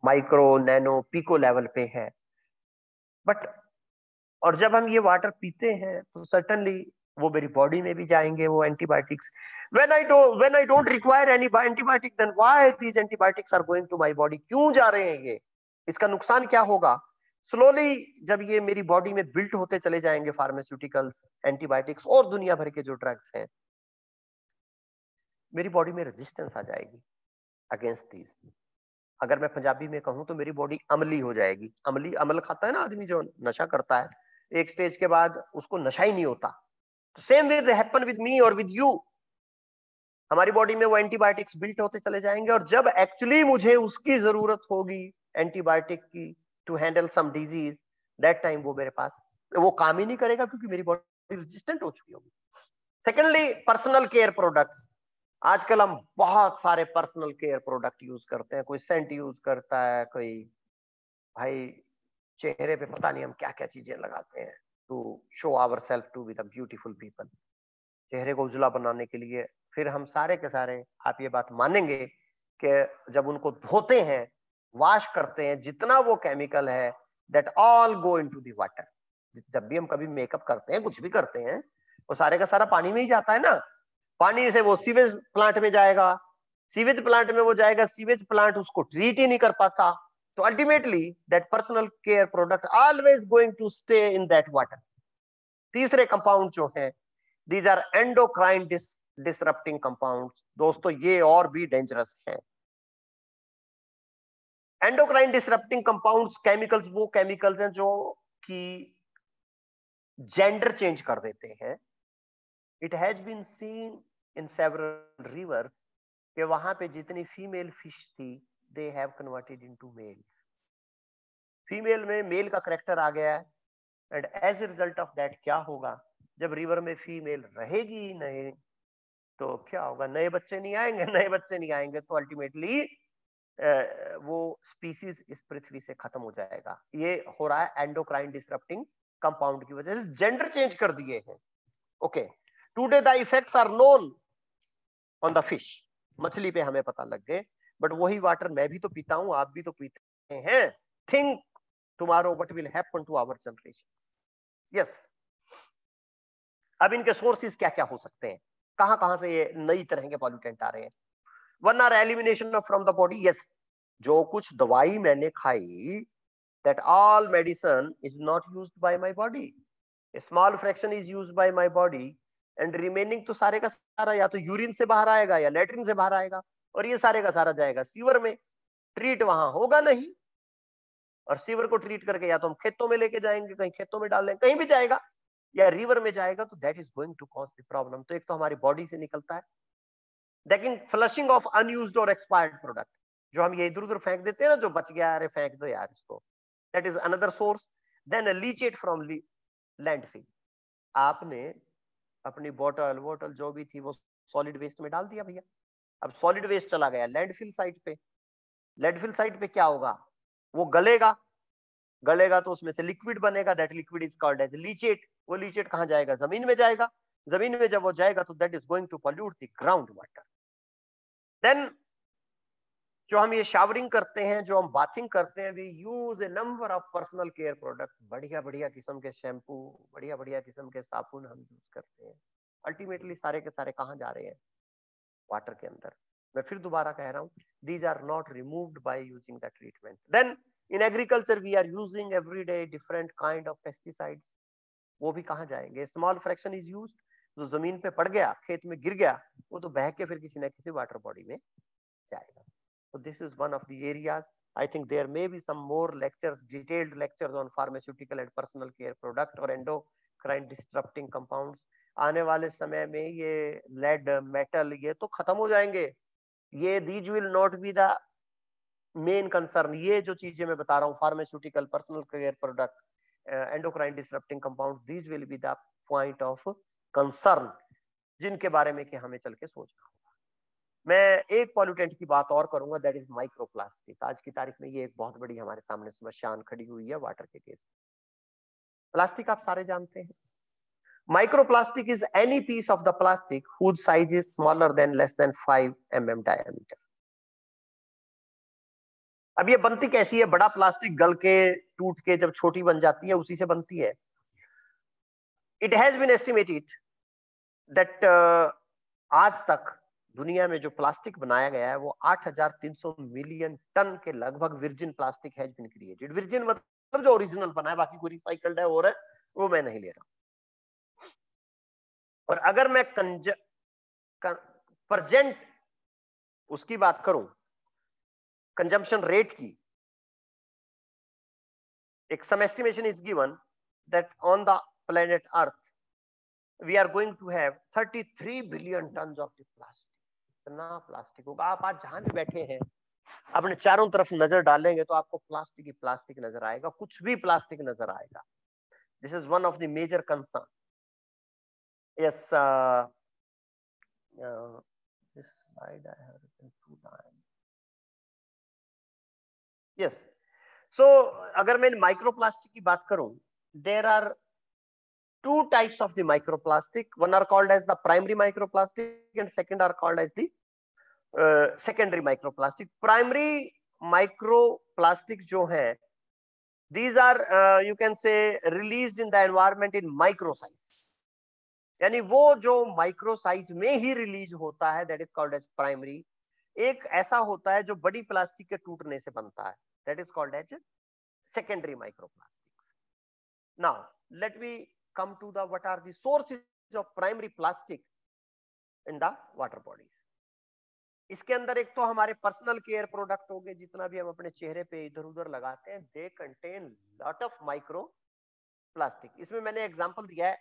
micro, nano, pico level पे है. बट और जब हम ये वाटर पीते हैं तो सर्टेनली वो मेरी बॉडी में भी जाएंगे वो antibiotics. when I don't require any antibiotic, then why these antibiotics are going to my body? क्यों जा रहे हैं ये? इसका नुकसान क्या होगा? स्लोली जब ये मेरी बॉडी में बिल्ट होते चले जाएंगे फार्मास्यूटिकल्स, एंटीबायोटिक्स और दुनिया भर के जो ड्रग्स हैं, मेरी बॉडी में रेजिस्टेंस आ जाएगी अगेंस्ट दीज. अगर मैं पंजाबी में कहूं तो मेरी बॉडी अमली हो जाएगी. अमली, अमल खाता है ना आदमी जो नशा करता है, एक स्टेज के बाद उसको नशा ही नहीं होता. तो same way happen with me और विद यू. हमारी बॉडी में वो एंटीबायोटिक्स बिल्ट होते चले जाएंगे, और जब एक्चुअली मुझे उसकी जरूरत होगी एंटीबायोटिक की to handle some disease, that time वो मेरे पास वो काम ही नहीं करेगा, क्योंकि मेरी बॉडी रेजिस्टेंट हो चुकी होगी. Secondly, personal care products. आजकल हम बहुत सारे पर्सनल केयर प्रोडक्ट यूज करते हैं. कोई सेंट यूज करता है, कोई भाई चेहरे पे पता नहीं हम क्या क्या चीजें लगाते हैं to show our self to be the beautiful people, चेहरे को उजला बनाने के लिए. फिर हम सारे के सारे, आप ये बात मानेंगे कि जब उनको धोते हैं, वॉश करते हैं, जितना वो केमिकल है that all go into the water. जब भी हम कभी मेकअप करते हैं, कुछ भी करते हैं, वो सारे का सारा पानी में ही जाता है ना. पानी से वो सीवेज प्लांट में जाएगा, सीवेज प्लांट में वो जाएगा, सीवेज प्लांट उसको ट्रीट ही नहीं कर पाता. तो ultimately that personal care product always going to stay in that water. तीसरे कंपाउंड जो है, these are endocrine disrupting compounds. दोस्तों ये और भी डेंजरस है. एंडोक्राइन डिसरप्टिंग कंपाउंड्स, केमिकल्स, वो केमिकल्स हैं जो कि जेंडर चेंज कर देते हैं. It has been seen in several rivers कि वहां पे जितनी फीमेल फिश थी, they have converted into male. Female में मेल का करेक्टर आ गया है, and as a result of that क्या होगा, जब रिवर में फीमेल रहेगी ही नहीं तो क्या होगा, नए बच्चे नहीं आएंगे. नए बच्चे नहीं आएंगे तो अल्टीमेटली वो स्पीसीज इस पृथ्वी से खत्म हो जाएगा. ये हो रहा है एंडोक्राइन डिसरप्टिंग कंपाउंड की वजह से. जेंडर चेंज कर दिए हैं. Okay, today the effects are known on the fish. मछली पे हमें पता लग गए, बट वही वाटर मैं भी तो पीता हूं, आप भी तो पीते हैं. Think tomorrow what will happen to our generation. Yes, अब इनके सोर्सेज क्या क्या हो सकते हैं, कहां से ये नई तरह के पॉल्यूटेंट आ रहे हैं. One are elimination from the body. Yes, जो कुछ दवाई मैंने खाई, that all medicine is not used by my body. A small fraction is used by my body, and remaining तो सारे का सारा या तो यूरिन से बाहर आएगा या लेटरिन से बाहर आएगा, और ये सारे का सारा जाएगा सीवर में. ट्रीट वहां होगा नहीं, और सीवर को ट्रीट करके या तो हम खेतों में लेके जाएंगे, कहीं खेतों में डाल लेंगे, कहीं भी जाएगा, या रिवर में जाएगा, तो that is going to cause the problem. तो एक तो हमारी बॉडी से निकलता है. लेकिन फ्लशिंग ऑफ अनयूज्ड और एक्सपायर्ड प्रोडक्ट, जो हम ये इधर उधर फेंक देते हैं ना, जो बच गया, अरे फेंक दो यार इसको, that is another source. Then a leachate from landfill. आपने अपनी बोतल जो भी थी वो सॉलिड वेस्ट में डाल दिया भैया, अब सॉलिड वेस्ट चला गया लैंडफिल साइट पे, लैंडफिल साइट पे क्या होगा, वो गलेगा, गलेगा तो उसमें से लिक्विड बनेगा, that liquid is called as leachate. वो लीचेट कहाँ जाएगा, जमीन में जाएगा, जमीन में जब वो जाएगा तो that is going to pollute the ground water. Then जो हम ये शावरिंग करते हैं, जो हम बाथिंग करते हैं, we use a number of personal care product, बढ़िया बढ़िया किस्म के शैम्पू, बढ़िया बढ़िया किस्म के साबुन हम यूज करते हैं। अल्टीमेटली सारे के सारे कहाँ जा रहे हैं, वाटर के अंदर। मैं फिर दोबारा कह रहा हूँ, these are not removed by using the treatment. Then in agriculture we are using every day different kind of pesticides. वो भी कहाँ जाएंगे, स्मॉल फ्रैक्शन इज यूज्ड, जो जमीन पे पड़ गया, खेत में गिर गया, वो तो बह के फिर किसी न किसी वाटर बॉडी में जाएगा। So this is one of the areas. I think there may be some more lectures, detailed lectures on pharmaceutical and personal care product or endocrine disrupting compounds. आने वाले समय में ये lead, metal ये तो खत्म हो जाएंगे, ये these will not be the main concern। ये जो चीजें मैं बता रहा हूँ, pharmaceutical, personal care product, endocrine disrupting compounds, these will be the point of concern जिनके बारे में कि हमें चल के सोचना होगा। मैं एक पॉल्यूटेंट की बात और करूंगा, दैट इज माइक्रोप्लास्टिक। आज की तारीख में ये एक बहुत बड़ी हमारे सामने समस्या खड़ी हुई है वाटर के केस। प्लास्टिक आप सारे जानते हैं, microplastic is any piece of the plastic whose size is smaller than less than 5 mm diameter. अब ये बनती कैसी है, बड़ा प्लास्टिक गल के टूट के जब छोटी बन जाती है उसी से बनती है। It has been estimated that आज तक दुनिया में जो प्लास्टिक बनाया गया है वो 8,300 मिलियन टन के लगभग विर्जिन प्लास्टिक हैज बीन क्रिएटेड। विर्जिन मतलब जो ओरिजिनल बना है, बाकी कोई रिसाइकल्ड है और है वो मैं नहीं ले रहा। और अगर मैं प्रेजेंट उसकी बात करूं, कंजम्पशन रेट की, एक some estimation is given that on the planet earth we are going to have 33 billion tons of plastic. इतना प्लास्टिक होगा, आप आज जहां भी बैठे हैं अपने चारों तरफ नजर डालेंगे तो आपको प्लास्टिक ही प्लास्टिक नजर आएगा, कुछ भी प्लास्टिक नजर आएगा। This is one of the major concern. Yes, this slide I have written 2 times। Yes, so अगर मैं माइक्रोप्लास्टिक की बात करूं, there are 2 types of the microplastic. One are called as the primary microplastic and second are called as the secondary microplastic. Primary microplastic जो है, these are you can say released in the environment in micro size, यानी वो जो micro size में ही release होता है, that is called as primary। एक ऐसा होता है जो बड़ी प्लास्टिक के टूटने से बनता है, that is called as secondary microplastics. Now let me come to the what are the sources of primary plastic in the water bodies. इसके अंदर एक तो हमारे पर्सनल केयर प्रोडक्ट हो गए, जितना भी हम अपने चेहरे पे इधर उधर लगाते हैं, they contain lot of micro plastic. इसमें मैंने एग्जांपल दिया है,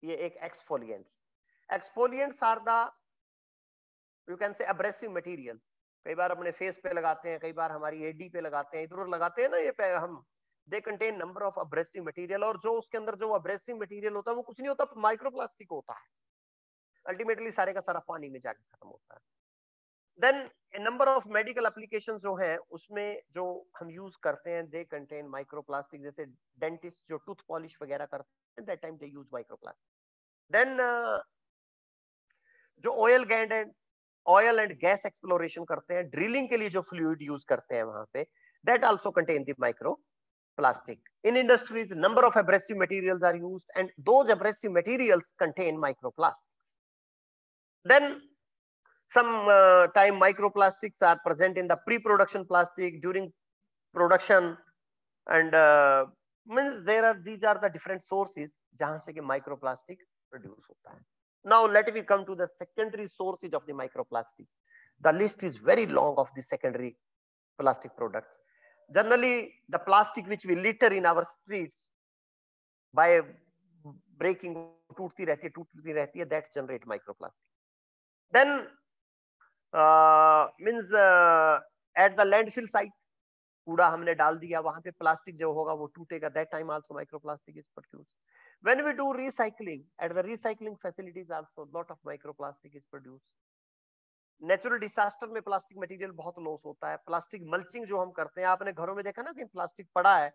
ये एक exfoliants. Exfoliants are the you can say abrasive material. कई बार अपने फेस पे लगाते हैं, कई बार हमारी एडी पे लगाते हैं, इधर उधर लगाते हैं ना ये पे हम, they contain number of abrasive material. और जो उसके अंदर जो एब्रेसिव मटेरियल होता है वो कुछ नहीं होता, माइक्रोप्लास्टिक होता है। अल्टीमेटली सारे का सारा पानी में जाके खत्म होता है। Then a number of medical application जो है उसमें जो हम यूज करते हैं, दे कंटेन माइक्रोप्लास्टिक। जैसे डेंटिस्ट जो टूथ पॉलिश वगैरह करते हैं, that time they use microplastic. Then जो ऑयल एंड गैस एक्सप्लोरेशन करते हैं, ड्रिलिंग के लिए जो फ्लूइड यूज करते हैं वहां पे, that also contain the microplastic. In industries, number of abrasive materials are used, and those abrasive materials contain microplastics. Then, some time microplastics are present in the pre-production plastic, during production, and means these are the different sources जहां से कि microplastic produce होता है। Now let me come to the secondary sources of the microplastic. The list is very long of the secondary plastic products. Generally, the plastic which we litter in our streets by breaking, टूटती रहती है, that generate microplastic. Then means at the landfill site, कूड़ा हमने डाल दिया, वहां पे plastic जो होगा वो टूटेगा, that time also microplastic is produced. When we do recycling, at the recycling facilities also lot of microplastic is produced. Natural disaster में प्लास्टिक मटेरियल बहुत लॉस होता है। प्लास्टिक मल्चिंग जो हम करते हैं, आपने घरों में देखा ना कि प्लास्टिक पड़ा है,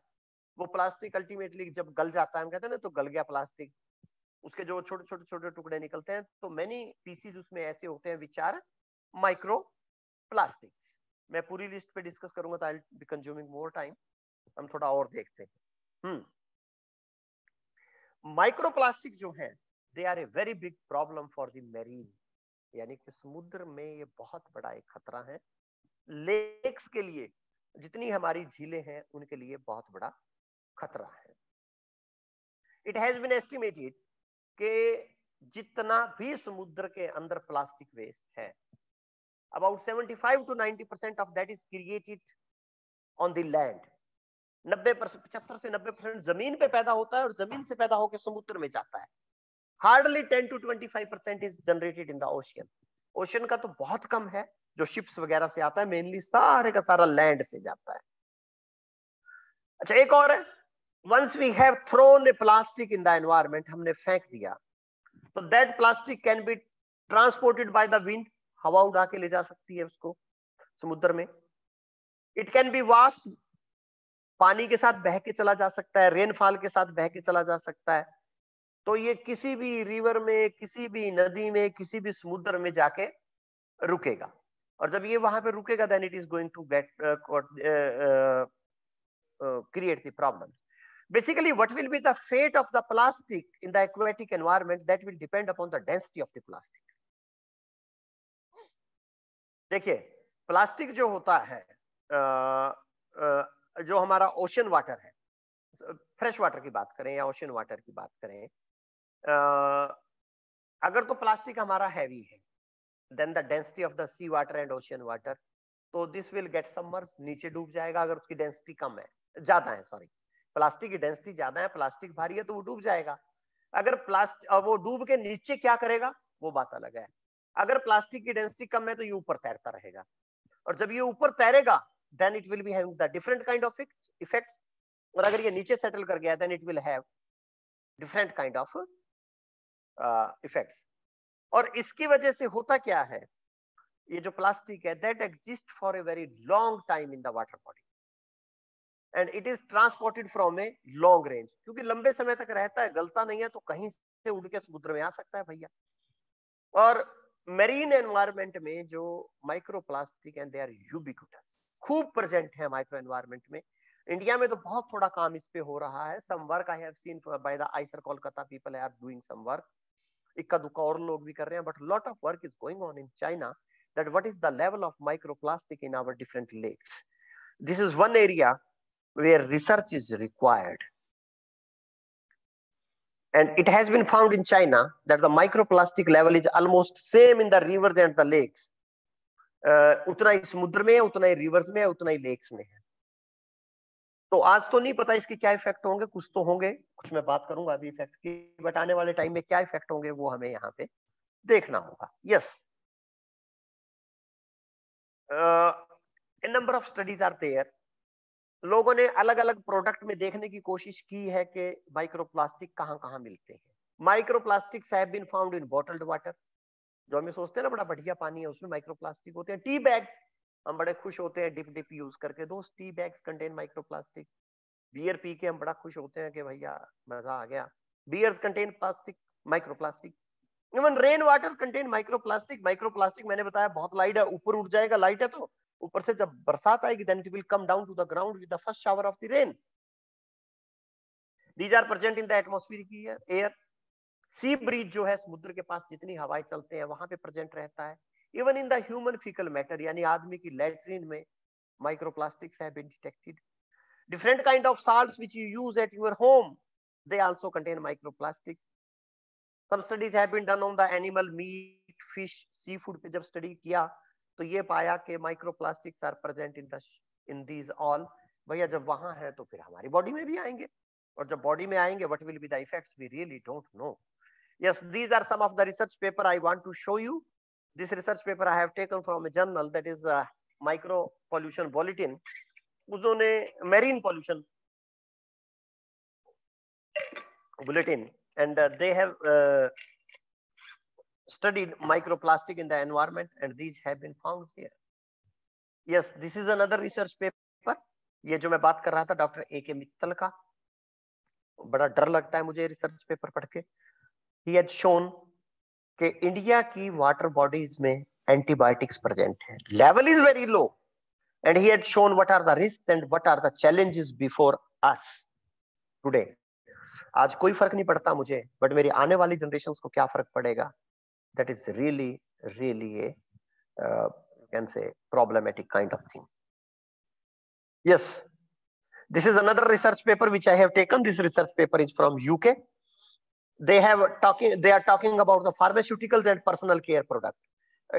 वो प्लास्टिक अल्टीमेटली जब गल जाता है, हम कहते हैं ना तो गल गया प्लास्टिक, उसके जो छोटे छोटे छोटे टुकड़े निकलते हैं, तो मेनी पीसीज उसमें ऐसे होते हैं विच आर माइक्रो प्लास्टिक्स। मैं पूरी लिस्ट पे डिस्कस करूंगा तो I will be consuming more time, हम थोड़ा और देखते हैं। माइक्रो प्लास्टिक जो है, they are a very big problem for the marine, यानी कि समुद्र में ये बहुत बड़ा एक खतरा है। लेक्स के लिए, जितनी हमारी झीलें हैं उनके लिए बहुत बड़ा खतरा है। इट हैज बीन एस्टिमेटेड कि जितना भी समुद्र के अंदर प्लास्टिक वेस्ट है, about 75 to 90% of that is created on the land. 75 से 90% जमीन पे पैदा होता है और जमीन से पैदा होकर समुद्र में जाता है। Hardly 10 to 25% is generated in the ocean. Ocean का तो बहुत कम है जो शिप्स वगैरह से आता है, मेनली सारे का सारा लैंड से जाता है। अच्छा, एक और है, once we have thrown a plastic in the environment, हमने फेंक दिया, तो that plastic can be transported by the wind, हवा उड़ा के ले जा सकती है उसको समुद्र में। इट कैन बी वॉश्ड, पानी के साथ बह के चला जा सकता है, रेनफॉल के साथ बह के चला जा सकता है। तो ये किसी भी रिवर में, किसी भी नदी में, किसी भी समुद्र में जाके रुकेगा, और जब ये वहां पे रुकेगा, then it is going to get create the problem. Basically, what will be the fate of the plastic in the aquatic environment, that will depend upon the density of the plastic. देखिए, plastic जो होता है, जो हमारा ocean water है, fresh water की बात करें या ओशन वाटर की बात करें, अगर तो प्लास्टिक हमारा हैवी है, then the density of the sea water and ocean water, तो दिस विल गेट सबमर्ज, नीचे डूब जाएगा। अगर उसकी डेंसिटी कम है, ज्यादा है, सॉरी, प्लास्टिक की डेंसिटी ज्यादा है, प्लास्टिक भारी है, तो वो डूब जाएगा। अगर प्लास्टिक वो डूब के नीचे क्या करेगा, वो बात अलग है। अगर प्लास्टिक की डेंसिटी कम है तो ये ऊपर तैरता रहेगा, और जब ये ऊपर तैरेगा, then it will be having the different kind of effects, और अगर ये नीचे सेटल कर गया, then it will have different kind of effects. और इसकी वजह से होता क्या है, ये जो प्लास्टिक है, that exist for a very long time in the water body, and it is transported from a long range, क्योंकि लंबे समय तक रहता है, गलता नहीं है, तो कहीं से उड़ के समुद्र में आ सकता है भैया। और मेरीन एनवायरनमेंट में जो micro plastic and they are ubiquitous, खूब प्रेजेंट है माइक्रो एनवायरनमेंट में। इंडिया में तो बहुत थोड़ा काम इस पे हो रहा है। Some work I have seen by the IISER Kolkata people are doing some work, इक्का दुक्का और लोग भी कर रहे हैं, but lot of work is going on in China, that what is the level of microplastic in our different lakes. This is one area where research is required, and it has been found in China that the microplastic level is almost same in the rivers and the lakes. उतना ही समुद्र में है, उतना ही reverse में है, उतना ही lakes में है। तो आज तो नहीं पता इसके क्या इफेक्ट होंगे, कुछ तो होंगे, कुछ मैं बात करूंगा अभी इफेक्ट की, बट आने वाले टाइम में क्या इफेक्ट होंगे वो हमें यहाँ पे देखना होगा। Yes, a number of studies are there. लोगों ने अलग अलग प्रोडक्ट में देखने की कोशिश की है कि माइक्रोप्लास्टिक कहाँ कहाँ मिलते हैं। Microplastics have been found in bottled water, जो हमें सोचते हैं ना बड़ा बढ़िया पानी है, उसमें माइक्रोप्लास्टिक होते हैं। टी बैग्स, हम बड़े खुश होते हैं डिप डिप यूज करके, दोस्त tea bags contain microplastic. Beer पी के हम बड़ा खुश होते हैं कि भैया मजा आ गया, beers contain plastic, microplastic. Even rain water contain microplastic. Microplastic मैंने बताया बहुत लाइट है, ऊपर उठ जाएगा, लाइट है तो ऊपर से जब बरसात आएगी, then it will come down to the ground with the first shower of the rain. These are present in the atmospheric air. Sea breeze जो है, समुद्र के पास जितनी हवाएं चलते हैं वहां पे प्रेजेंट रहता है। Even in the human fecal matter, यानी आदमी की लैट्रिन में microplastics have been detected. Different kind of salts which you use at your home, they also contain microplastics. Some studies have been done on the animal meat, fish, seafood पे जब study किया तो ये पाया कि microplastics are present in these all. भैया जब वहां है तो फिर हमारी बॉडी में भी आएंगे, और जब बॉडी में आएंगे what will be the effects we really don't know. Yes, these are some of the research paper I want to show you. This research paper I have taken from a journal that is micro pollution bulletin. उन्होंने marine pollution bulletin, and they have studied microplastic in the environment, and these have been found here. Yes, this is another research paper. ये जो मैं बात कर रहा था doctor A.K. Mittal का, बड़ा डर लगता है मुझे रिसर्च पेपर पढ़ के. He had shown कि इंडिया की वाटर बॉडीज में एंटीबायोटिक्स प्रेजेंट है. Level is very low, and he had shown what are the risks and what are the challenges before us today. आज कोई फर्क नहीं पड़ता मुझे, बट मेरी आने वाली जनरेशंस को क्या फर्क पड़ेगा, that is really a can say problematic kind of thing. Yes, this is another research paper which I have taken. This research paper is from UK. They are talking about the pharmaceuticals and personal care product.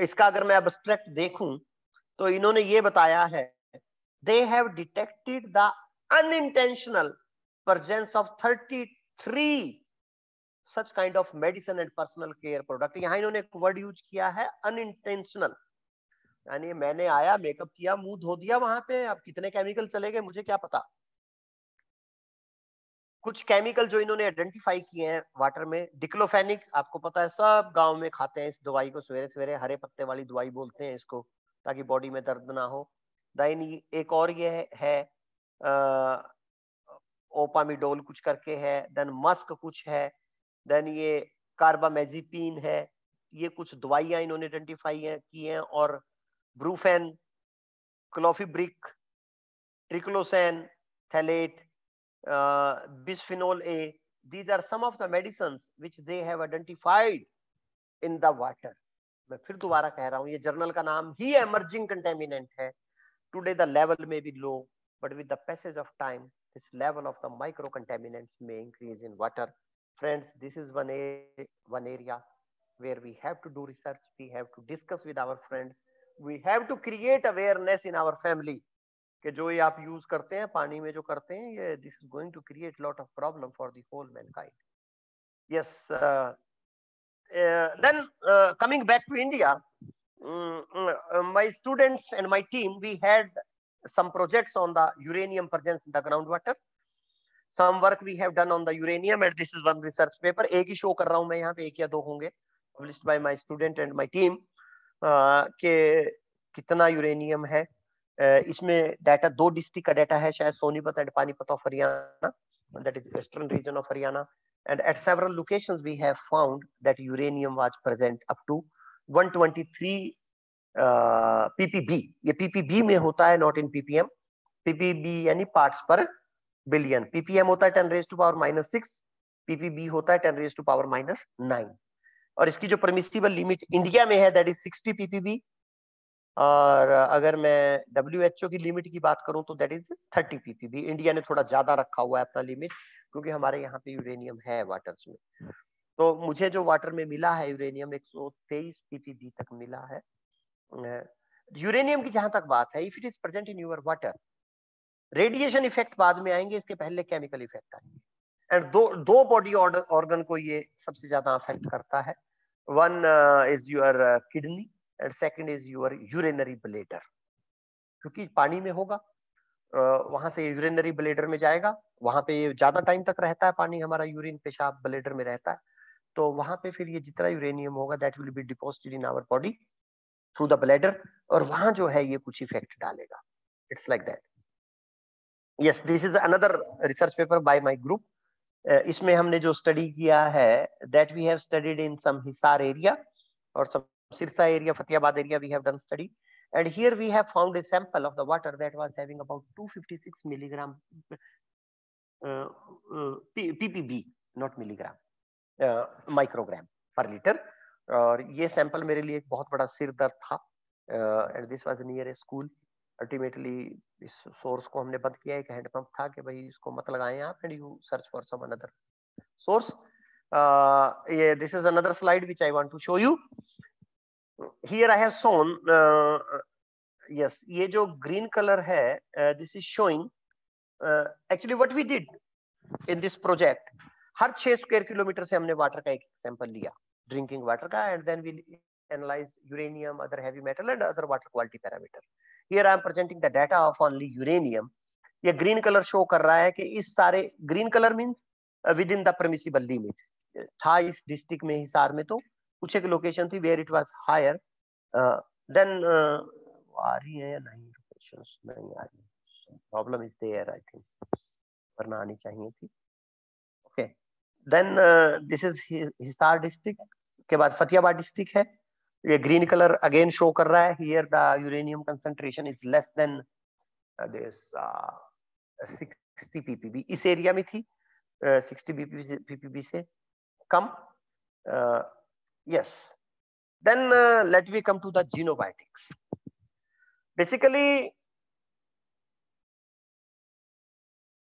इसका अगर मैं abstract देखूं तो इन्होंने ये बताया है, they have detected the unintentional presence of 33 such kind of medicine and personal care product. यहाँ इन्होंने एक वर्ड यूज किया है unintentional, यानी मैंने आया, मेकअप किया, मुंह धो दिया, वहां पे अब कितने केमिकल चले गए मुझे क्या पता. कुछ केमिकल जो इन्होंने आइडेंटिफाई किए हैं वाटर में, डिक्लोफेनिक, आपको पता है सब गांव में खाते हैं इस दवाई को, सवेरे सवेरे हरे पत्ते वाली दवाई बोलते हैं इसको, ताकि बॉडी में दर्द ना हो. देन एक और ये है ओपामिडोल कुछ करके है, देन मस्क कुछ है, देन ये कार्बामेजिपिन है. ये कुछ दवाइयां इन्होंने आइडेंटिफाई की हैं. और Brufen, clofibric, triclosan, phthalate, bisphenol A. These are some of the medicines which they have identified in the water. मैं फिर दोबारा कह रहा हूँ, ये जर्नल का नाम ही emerging contaminant है. Today the level may be low, but with the passage of time, this level of the micro contaminants may increase in water. Friends, this is one area where we have to do research. We have to discuss with our friends. We have to create awareness in our family. कि जो ये आप use करते हैं पानी में जो करते हैं, ये this is going to create lot of problem for the whole mankind. Yes, then coming back to India, my students and my team, we had some projects on the uranium presence in the groundwater. Some work we have done on the uranium, and this is one research paper. एक ही show कर रहा हूं मैं यहाँ पे, एक या दो होंगे, published by my student and my team, कि कितना यूरेनियम है. इसमें डाटा, दो डिस्ट्रिक्ट का डाटा है, शायद Sonipat and Panipat of Haryana, that is western region of Haryana, and at several locations we have found that uranium was present up to 123 ppb. ये ppb में होता है, not in ppm. ppb यानी पार्ट्स पर बिलियन, ppm होता है 10⁻⁻6, ppb होता है 10⁻⁻9. और इसकी जो परमिसिबल लिमिट इंडिया में है that is 60 ppb, और अगर मैं WHO की लिमिट की बात करूं तो दैट इज 30 ppb. इंडिया ने थोड़ा ज्यादा रखा हुआ है अपना लिमिट, क्योंकि हमारे यहाँ पे यूरेनियम है वाटर्स में. तो मुझे जो वाटर में मिला है यूरेनियम 123 ppb तक मिला है. यूरेनियम की जहां तक बात है, if it is present in your water, radiation effect बाद में आएंगे, इसके पहले केमिकल इफेक्ट आएंगे. एंड दो बॉडी ऑर्गन को ये सबसे ज्यादा अफेक्ट करता है. One is your kidney and second is your urinary bladder. क्योंकि पानी में होगा, वहां से यूरिनरी ब्लेडर में जाएगा, वहां पे ये ज्यादा टाइम तक रहता है पानी, हमारा यूरिन पेशाब ब्लेडर में रहता है, तो वहां पे फिर ये जितना यूरेनियम होगा that will be deposited in our body through the bladder, और वहां जो है ये कुछ इफेक्ट डालेगा. It's like that. Yes, this is another research paper by my group. इसमें हमने जो स्टडी किया है, that we have studied in some Hisar area और some Sirsa area, Fatehabad area, we have done study, and here we have found a sample of the water that was having about 256 milligram ppb, not milligram, microgram per liter. और ये sample मेरे लिए एक बहुत बड़ा सिर दर्द था, and this was near A school. Ultimately इस सोर्स को हमने बंद किया. एक हैंडपंप था कि भाई इसको मत लगाएं आप, and you search for some another source. This is another slide which I want to show you. Here I have shown, yes, ये जो green color है, this is showing actually what we did in this project. Her 6 square kilometre से हमने water का एक sample लिया, drinking water का, and then we analyze uranium, other heavy metal and other water quality parameters. Here I am presenting the data of only uranium. ये green color show कर रहा है कि इस सारे, green color means within the permissible limit, था इस district में, हिसार में तो कुछ एक लोकेशन थी where it was higher, then आ रही है या नहीं, लोकेशंस नहीं आ रही, problem is there I think, वरना आनी चाहिए थी। Okay, then this is Hisar district के बाद फतेहाबाद डिस्ट्रिक्ट है। ये ग्रीन कलर अगेन शो कर रहा है, here the uranium concentration is less than this 60 ppb, इस एरिया में थी 60 ppb से कम। yes, then let me come to the xenobiotics. Basically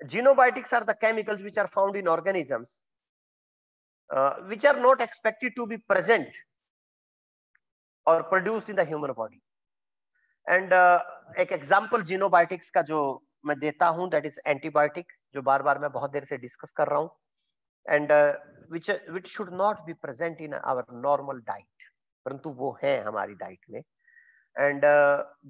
xenobiotics are the chemicals which are found in organisms which are not expected to be present or produced in the human body. And एक example xenobiotics का जो मैं देता हूं, that is antibiotic, जो बार बार मैं बहुत देर से डिस्कस कर रहा हूं, and which should not be present in our normal diet, परंतु वो है हमारी डाइट में। And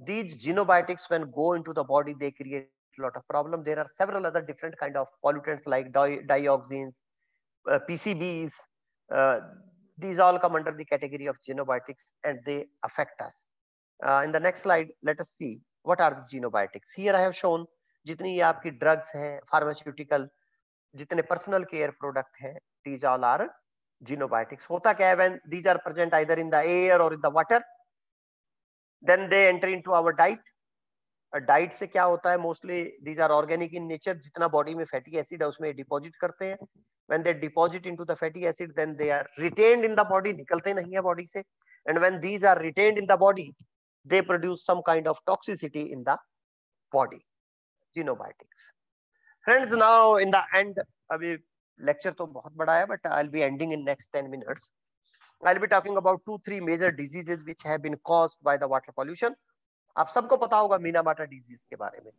these xenobiotics when go into the body, they create a lot of problem. There are several other different kind of pollutants like dioxins, PCBs. These all come under the category of xenobiotics and they affect us. In the next slide, let us see what are the xenobiotics. Here I have shown जितनी ये आपकी drugs हैं, pharmaceutical, जितने personal care product हैं, these all are xenobiotics. होता क्या है, when these are present either in the air or in the water, then they enter into our diet. Diet से क्या होता है, mostly these are organic in nature, जितना body में फैटी एसिड है उसमें डिपॉजिट करते हैं। When they deposit into the fatty acid, then they are retained in the body, निकलते नहीं है बॉडी से। And when these are retained in the body, they produce some kind of toxicity in the body, xenobiotics. Friends, now in the end, अभी lecture तो बहुत बड़ा है, but I will be ending in next 10 minutes. I'll be talking about 2-3 major diseases which have been caused by the water pollution. आप सबको पता होगा Minamata disease के बारे में।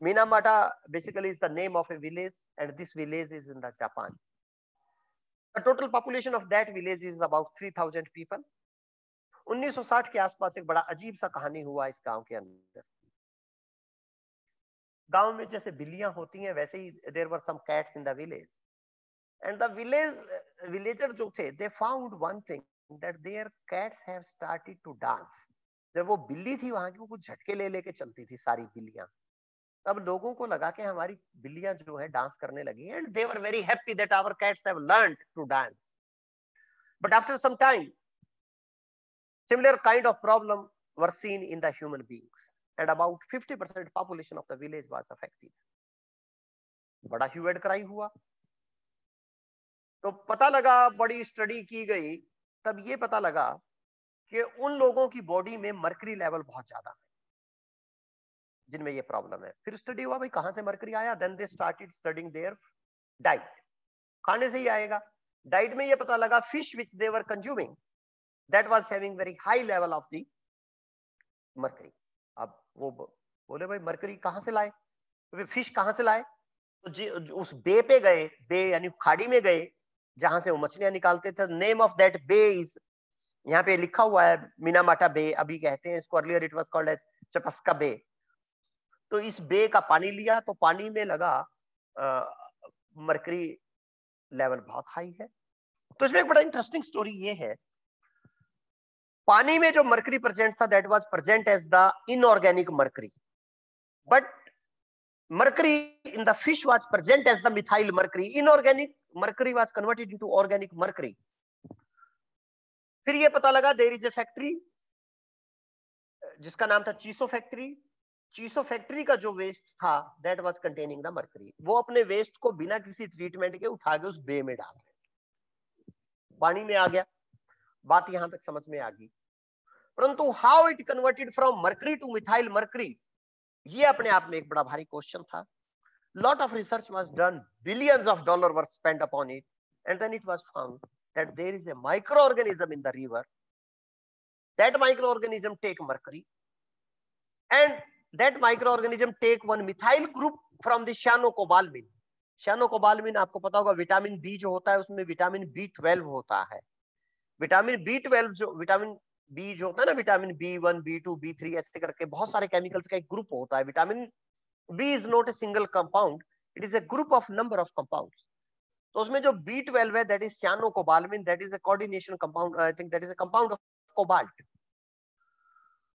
Minamata basically is the name of a village and this village is in the Japan. The total population of that village is about 3000 people. 1960 के आसपास एक बड़ा अजीब सा कहानी हुआ इस गांव के अंदर। गांव में जैसे बिल्लियां होती हैं वैसे ही there were some cats in the village. And the villager जो थे, they found one thing, that their cats have started to dance. जब वो बिल्ली थी वहां की, वो कुछ झटके ले लेके चलती थी सारी बिल्लियां। तब लोगों को लगा कि हमारी बिल्लियां जो है डांस करने लगी हैं, and they were very happy that our cats have learned to dance. But after some time, similar kind of problem were seen in the human beings, and about 50% population of the village was affected. बड़ा hue and cry हुआ। तो पता लगा, बड़ी study की गई, तब ये पता लगा कि उन लोगों की बॉडी में मर्करी लेवल बहुत ज्यादा है जिनमें ये प्रॉब्लम है। फिर स्टडी हुआ भाई कहां से मर्करी आया, then they started studying their diet, खाने से ही आएगा। डाइट में ये पता लगा fish which they were consuming, that was having very high level of the mercury. अब वो बोले भाई मर्करी कहां से लाए, तो फिश कहां से लाए, तो उस बे पे गए, बे यानी खाड़ी में गए जहां से वो मछलियां निकालते थे। Name of that bay is, यहाँ पे लिखा हुआ है मीनामाटा बे अभी कहते हैं इसको, earlier it was called as चपस्का बे। तो इस बे का पानी लिया तो पानी में लगा मर्करी लेवल बहुत हाई है। तो इसमें एक बड़ा इंटरेस्टिंग स्टोरी ये है, पानी में जो मर्करी प्रेजेंट था that was present as the inorganic mercury, but mercury in the fish was present as the methyl mercury. Inorganic mercury was converted into organic mercury. फिर ये पता लगा there is a factory जिसका नाम था चीसो factory. चीसो factory का जो waste था that was containing the mercury, वो अपने वेस्ट को बिना किसी ट्रीटमेंट के उठा के उस बे में डाल रहे, पानी में आ गया। बात यहां तक समझ में आ गई, परंतु how it converted from mercury two methyl mercury, ये अपने आप में एक बड़ा भारी क्वेश्चन था। Lot of research was done, billions of dollars were spent upon it, and then it was found that there is a microorganism in the river. That microorganism take mercury, and that microorganism take one methyl group from the cyanocobalamin. Cyanocobalamin आपको पता होगा vitamin B जो होता है उसमें vitamin B12 होता है। Vitamin B12 जो विटामिन बी जो होता है ना, विटामिन B1, B2, B3 ऐसे करके बहुत सारे केमिकल्स का एक ग्रुप होता है। Vitamin B is not a single compound, it is a group of number of compounds. तो उसमें जो B12 है that is cyanocobalamine, that is a coordination compound, I think that is a compound of cobalt.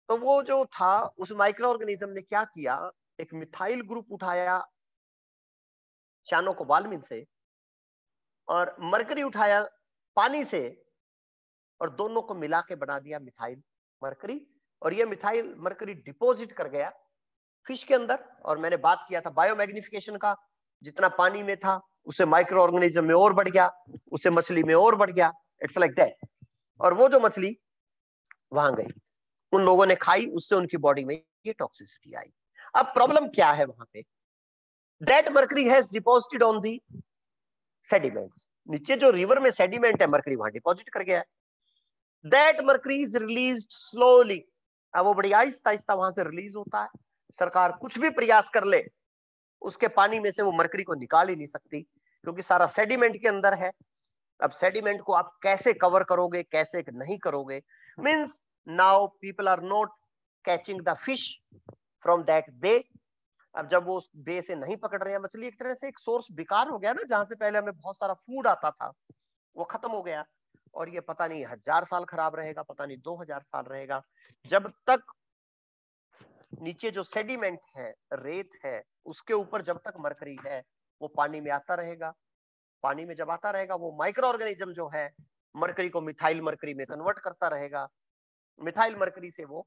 तो वो जो था उस micro organism ने क्या किया, एक मिथाइल ग्रुप उठाया cyanocobalamine से और मरकरी उठाया पानी से, और दोनों को मिला के बना दिया मिथाइल मरकरी। और ये मिथाइल मरकरी डिपॉजिट कर गया फिश के अंदर। और मैंने बात किया था बायोमैग्निफिकेशन का, जितना पानी में था उससे माइक्रो ऑर्गेनिज्म में और बढ़ गया, उससे मछली में और बढ़ गया, इट्स लाइक दैट। और वो जो मछली वहां गई, उन लोगों ने खाई, उससे उनकी बॉडी में ये टॉक्सिसिटी आई। अब प्रॉब्लम क्या है वहां पे, that mercury has deposited on the sediments. नीचे जो रिवर में सेडिमेंट है मरकरी वहां डिपॉजिट कर गया है। That mercury is released slowly, अब वो बड़ी आहिस्ता आहिस्ता वहां से रिलीज होता है। सरकार कुछ भी प्रयास कर ले उसके पानी में से वो मरकरी को निकाल ही नहीं सकती, क्योंकि सारा सेडिमेंट के अंदर है। अब सेडिमेंट को आप कैसे कवर करोगे, कैसे नहीं करोगे, means now people are not catching the fish from that bay. अब जब वो उस बे से नहीं पकड़ रहे हैं मछली, एक तरह से एक सोर्स बेकार हो गया ना, जहां से पहले हमें बहुत सारा फूड आता था वो खत्म हो गया। और ये पता नहीं 1000 साल खराब रहेगा, पता नहीं 2000 साल रहेगा, जब तक नीचे जो सेडिमेंट है, रेत है, उसके ऊपर जब तक मरकरी है वो पानी में आता रहेगा। पानी में जब आता रहेगा वो माइक्रो ऑर्गेनिज्म जो है मरकरी को मिथाइल मरकरी में कन्वर्ट करता रहेगा, मिथाइल मरकरी से वो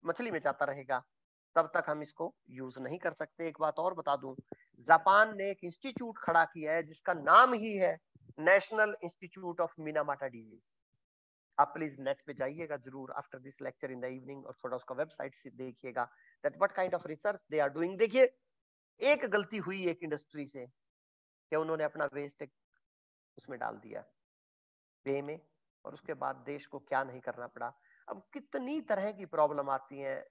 मछली में जाता रहेगा, तब तक हम इसको यूज नहीं कर सकते। एक बात और बता दूं, जापान ने एक इंस्टीट्यूट खड़ा किया है जिसका नाम ही है National Institute of Minamata Disease. आप प्लीज नेट पे जाइएगा जरूर after this lecture in the evening, और थोड़ा उसका वेबसाइट से देखिएगा that what kind of research they are doing. देखिए, एक गलती हुई एक इंडस्ट्री से कि उन्होंने अपना वेस्ट उसमें डाल दिया बे में, और उसके बाद देश को क्या नहीं करना पड़ा। अब कितनी तरह की प्रॉब्लम आती हैं,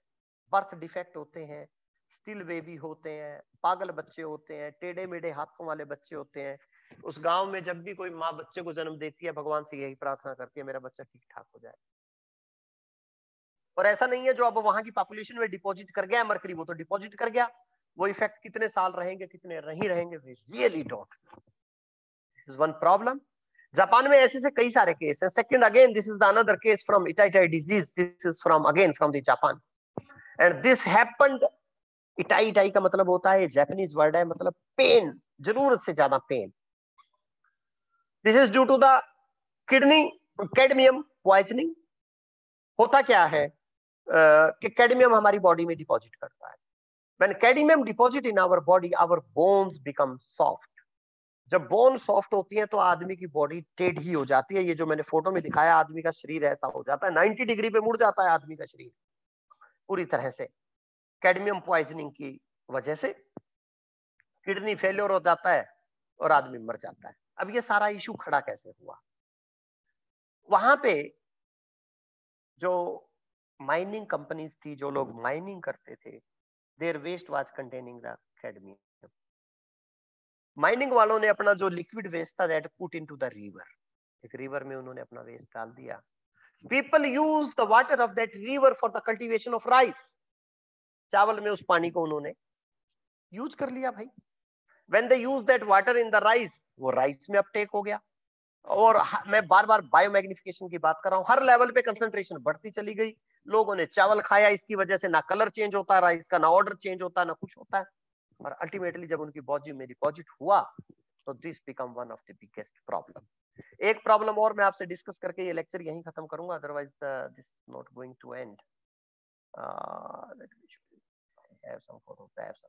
बर्थ डिफेक्ट होते हैं, स्टिल बेबी होते हैं, पागल बच्चे होते हैं, टेढ़े मेढ़े हाथों वाले बच्चे होते हैं। उस गांव में जब भी कोई माँ बच्चे को जन्म देती है, भगवान से यही प्रार्थना करती है मेरा बच्चा ठीक ठाक हो जाए। और ऐसा नहीं है जो अब वहां की पॉपुलेशन में डिपॉजिट कर गया मरकरी, वो तो डिपॉजिट कर गया, वो इफेक्ट कितने साल रहेंगे कितने नहीं रहेंगे, really don't. This is one problem. Japan में ऐसे से कई सारे केस हैं। Second, again this is the another case from itai disease, this is from again from the Japan, and this happened. Itai का मतलब होता है, जापानीज वर्ड है, मतलब पेन, जरूरत से ज्यादा pain. This is due to the kidney cadmium poisoning. होता क्या है कि कैडमियम हमारी बॉडी में डिपॉजिट करता है। When cadmium deposit in our body, our bones become soft. जब बोन सॉफ्ट होती हैं तो आदमी की बॉडी टेढ़ी हो जाती है। ये जो मैंने फोटो में दिखाया, आदमी का शरीर ऐसा हो जाता है, 90 डिग्री पे मुड़ जाता है आदमी का शरीर पूरी तरह से। कैडमियम पॉइजनिंग की वजह से किडनी फेलियर हो जाता है और आदमी मर जाता है। अब ये सारा इशू खड़ा कैसे हुआ? वहां पे जो माइनिंग कंपनीज थी, जो लोग माइनिंग करते थे, their waste was containing the cadmium. Mining वालों ने अपना जो लिक्विड वेस्ट था that put into the river, एक रिवर में उन्होंने अपना वेस्ट डाल दिया। People use the water of that river for the cultivation of rice. चावल में उस पानी को उन्होंने यूज कर लिया भाई। When they use that water in the rice, वो राइस में अपटेक हो गया। और मैं बार बार बायोमैग्निफिकेशन की बात कर रहा हूं, हर लेवल पे कंसंट्रेशन बढ़ती चली गई। लोगों ने चावल खाया, इसकी वजह से ना कलर चेंज होता है राइस का, ना ऑर्डर चेंज होता है, ना कुछ होता है। और अल्टीमेटली जब उनकी बॉडी में डिपॉजिट हुआ तो this become one of the biggest problem. एक प्रॉब्लम और मैं आपसे डिस्कस करके ये लेक्चर यहीं खत्म करूंगा, otherwise this is not going to end. Let me have some photos, have some.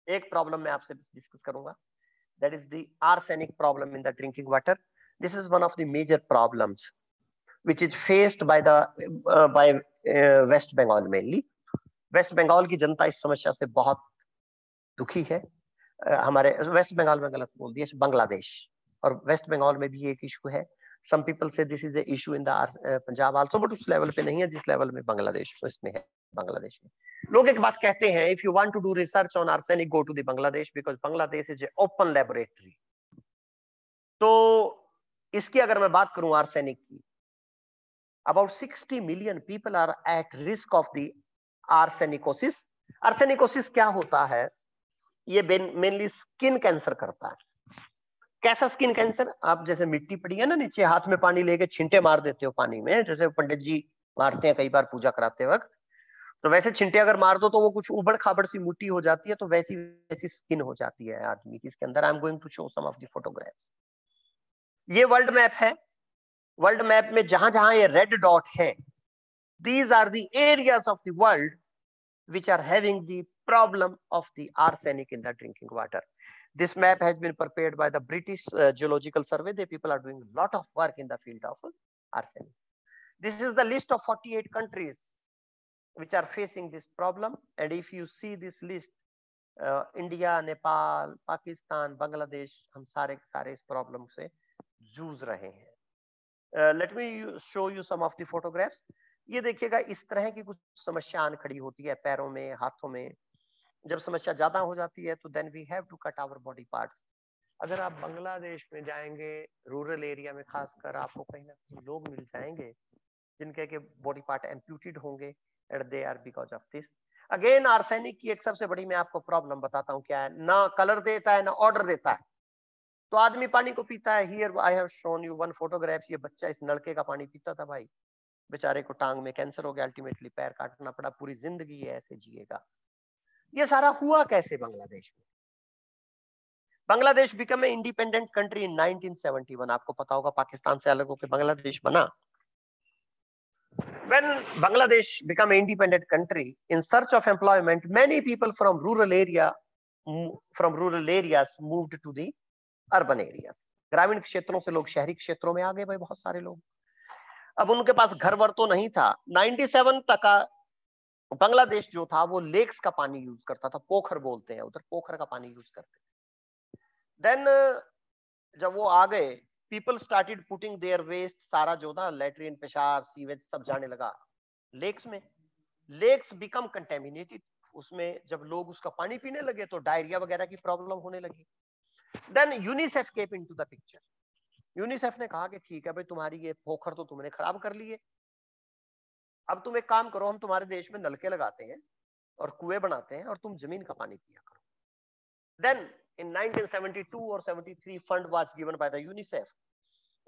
एक प्रॉब्लम मैं आपसे डिस्कस करूंगा, that is the arsenic problem in the drinking water. This is one of the major problems which is faced by the West Bengal mainly. West Bengal की जनता इस समस्या से बहुत दुखी है। हमारे वेस्ट बंगाल में गलत बोल दिया, बांग्लादेश और वेस्ट बंगाल में भी एक इशू है। सम पीपल से this is A issue in the Punjab also, but उस लेवल पे नहीं है जिस लेवल में बांग्लादेश इसमें है। बांग्लादेश में लोग एक बात कहते हैं, if you want to do research on arsenic go to the Bangladesh, because Bangladesh is a open laboratory. तो इसकी अगर मैं बात करूं आर्सेनिक की, About 60 million people are at risk of the arsenicosis. Arsenicosis क्या होता है? ये मेनली स्किन कैंसर करता है। कैसा स्किन कैंसर? आप जैसे मिट्टी पड़ी है ना नीचे, हाथ में पानी लेके छींटे मार देते हो पानी में, जैसे पंडित जी मारते हैं कई बार पूजा कराते वक्त, तो वैसे छींटे अगर मार दो तो वो कुछ उबड़ खाबड़ सी मिट्टी हो जाती है, तो वैसी वैसी स्किन हो जाती है आदमी की इसके अंदर। I am going to show some of the photographs. ये वर्ल्ड मैप है। वर्ल्ड मैप में जहां जहां ये रेड डॉट है, these are the areas of the world which are having the problem of the arsenic in the drinking water. This map has been prepared by the British Geological Survey. The people are doing a lot of work in the field of arsenic. This is the list of 48 countries which are facing this problem. And if you see this list, India, Nepal, Pakistan, Bangladesh, हम सारे इस problem से जूझ रहे हैं। Let me show you some of the photographs. ये देखिएगा, इस तरह की कुछ समस्या आन खड़ी होती है पैरों में, हाथों में। जब समस्या ज्यादा हो जाती है तो then we have to cut our body parts. अगर आप बांग्लादेश में जाएंगे, रूरल एरिया में खासकर, आपको कहीं ना कहीं लोग मिल जाएंगे जिनके के बॉडी पार्ट एम्प्यूटेड होंगे, and they are because of this. Again arsenic की एक सबसे बड़ी मैं आपको प्रॉब्लम बताता हूँ क्या है। ना कलर देता है, ना ऑर्डर देता है, तो आदमी पानी को पीता है। Here I have shown you one photograph. ये बच्चा इस नलके का पानी पीता था भाई, बेचारे को टांग में कैंसर हो गया, अल्टीमेटली पैर काटना पड़ा, पूरी जिंदगी ऐसे जिएगा। ये सारा हुआ कैसे बांग्लादेश में? Bangladesh become a independent country in 1971। आपको पता होगा पाकिस्तान से अलग होकर बांग्लादेश बना। When Bangladesh became an independent country, in search of employment, many people from rural areas moved to the urban areas. ग्रामीण क्षेत्रों से लोग शहरी क्षेत्रों में आ गए भाई, बहुत सारे लोग। अब उनके पास घर वर तो नहीं था। 97 तक का बांग्लादेश जो था वो लेक्स का पानी यूज करता था, पोखर बोलते हैं उधर, पोखर का पानी यूज करते। देन जब वो आ गए, people started putting their waste, सारा जो था लेटरिन, पेशाब, सीवेज सब जाने लगा लेक्स में। Lakes become contaminated. उसमें जब लोग उसका पानी पीने लगे तो डायरिया वगैरह की प्रॉब्लम होने लगी। Then UNICEF came into the picture. UNICEF ने कहा कि ठीक है भाई, तुम्हारी ये पोखर तो तुमने खराब कर लिए, अब तुम एक काम करो, हम तुम्हारे देश में नलके लगाते हैं और कुएं बनाते हैं और तुम जमीन का पानी पिया करो। Then in 1972 or 73 fund was given by the UNICEF,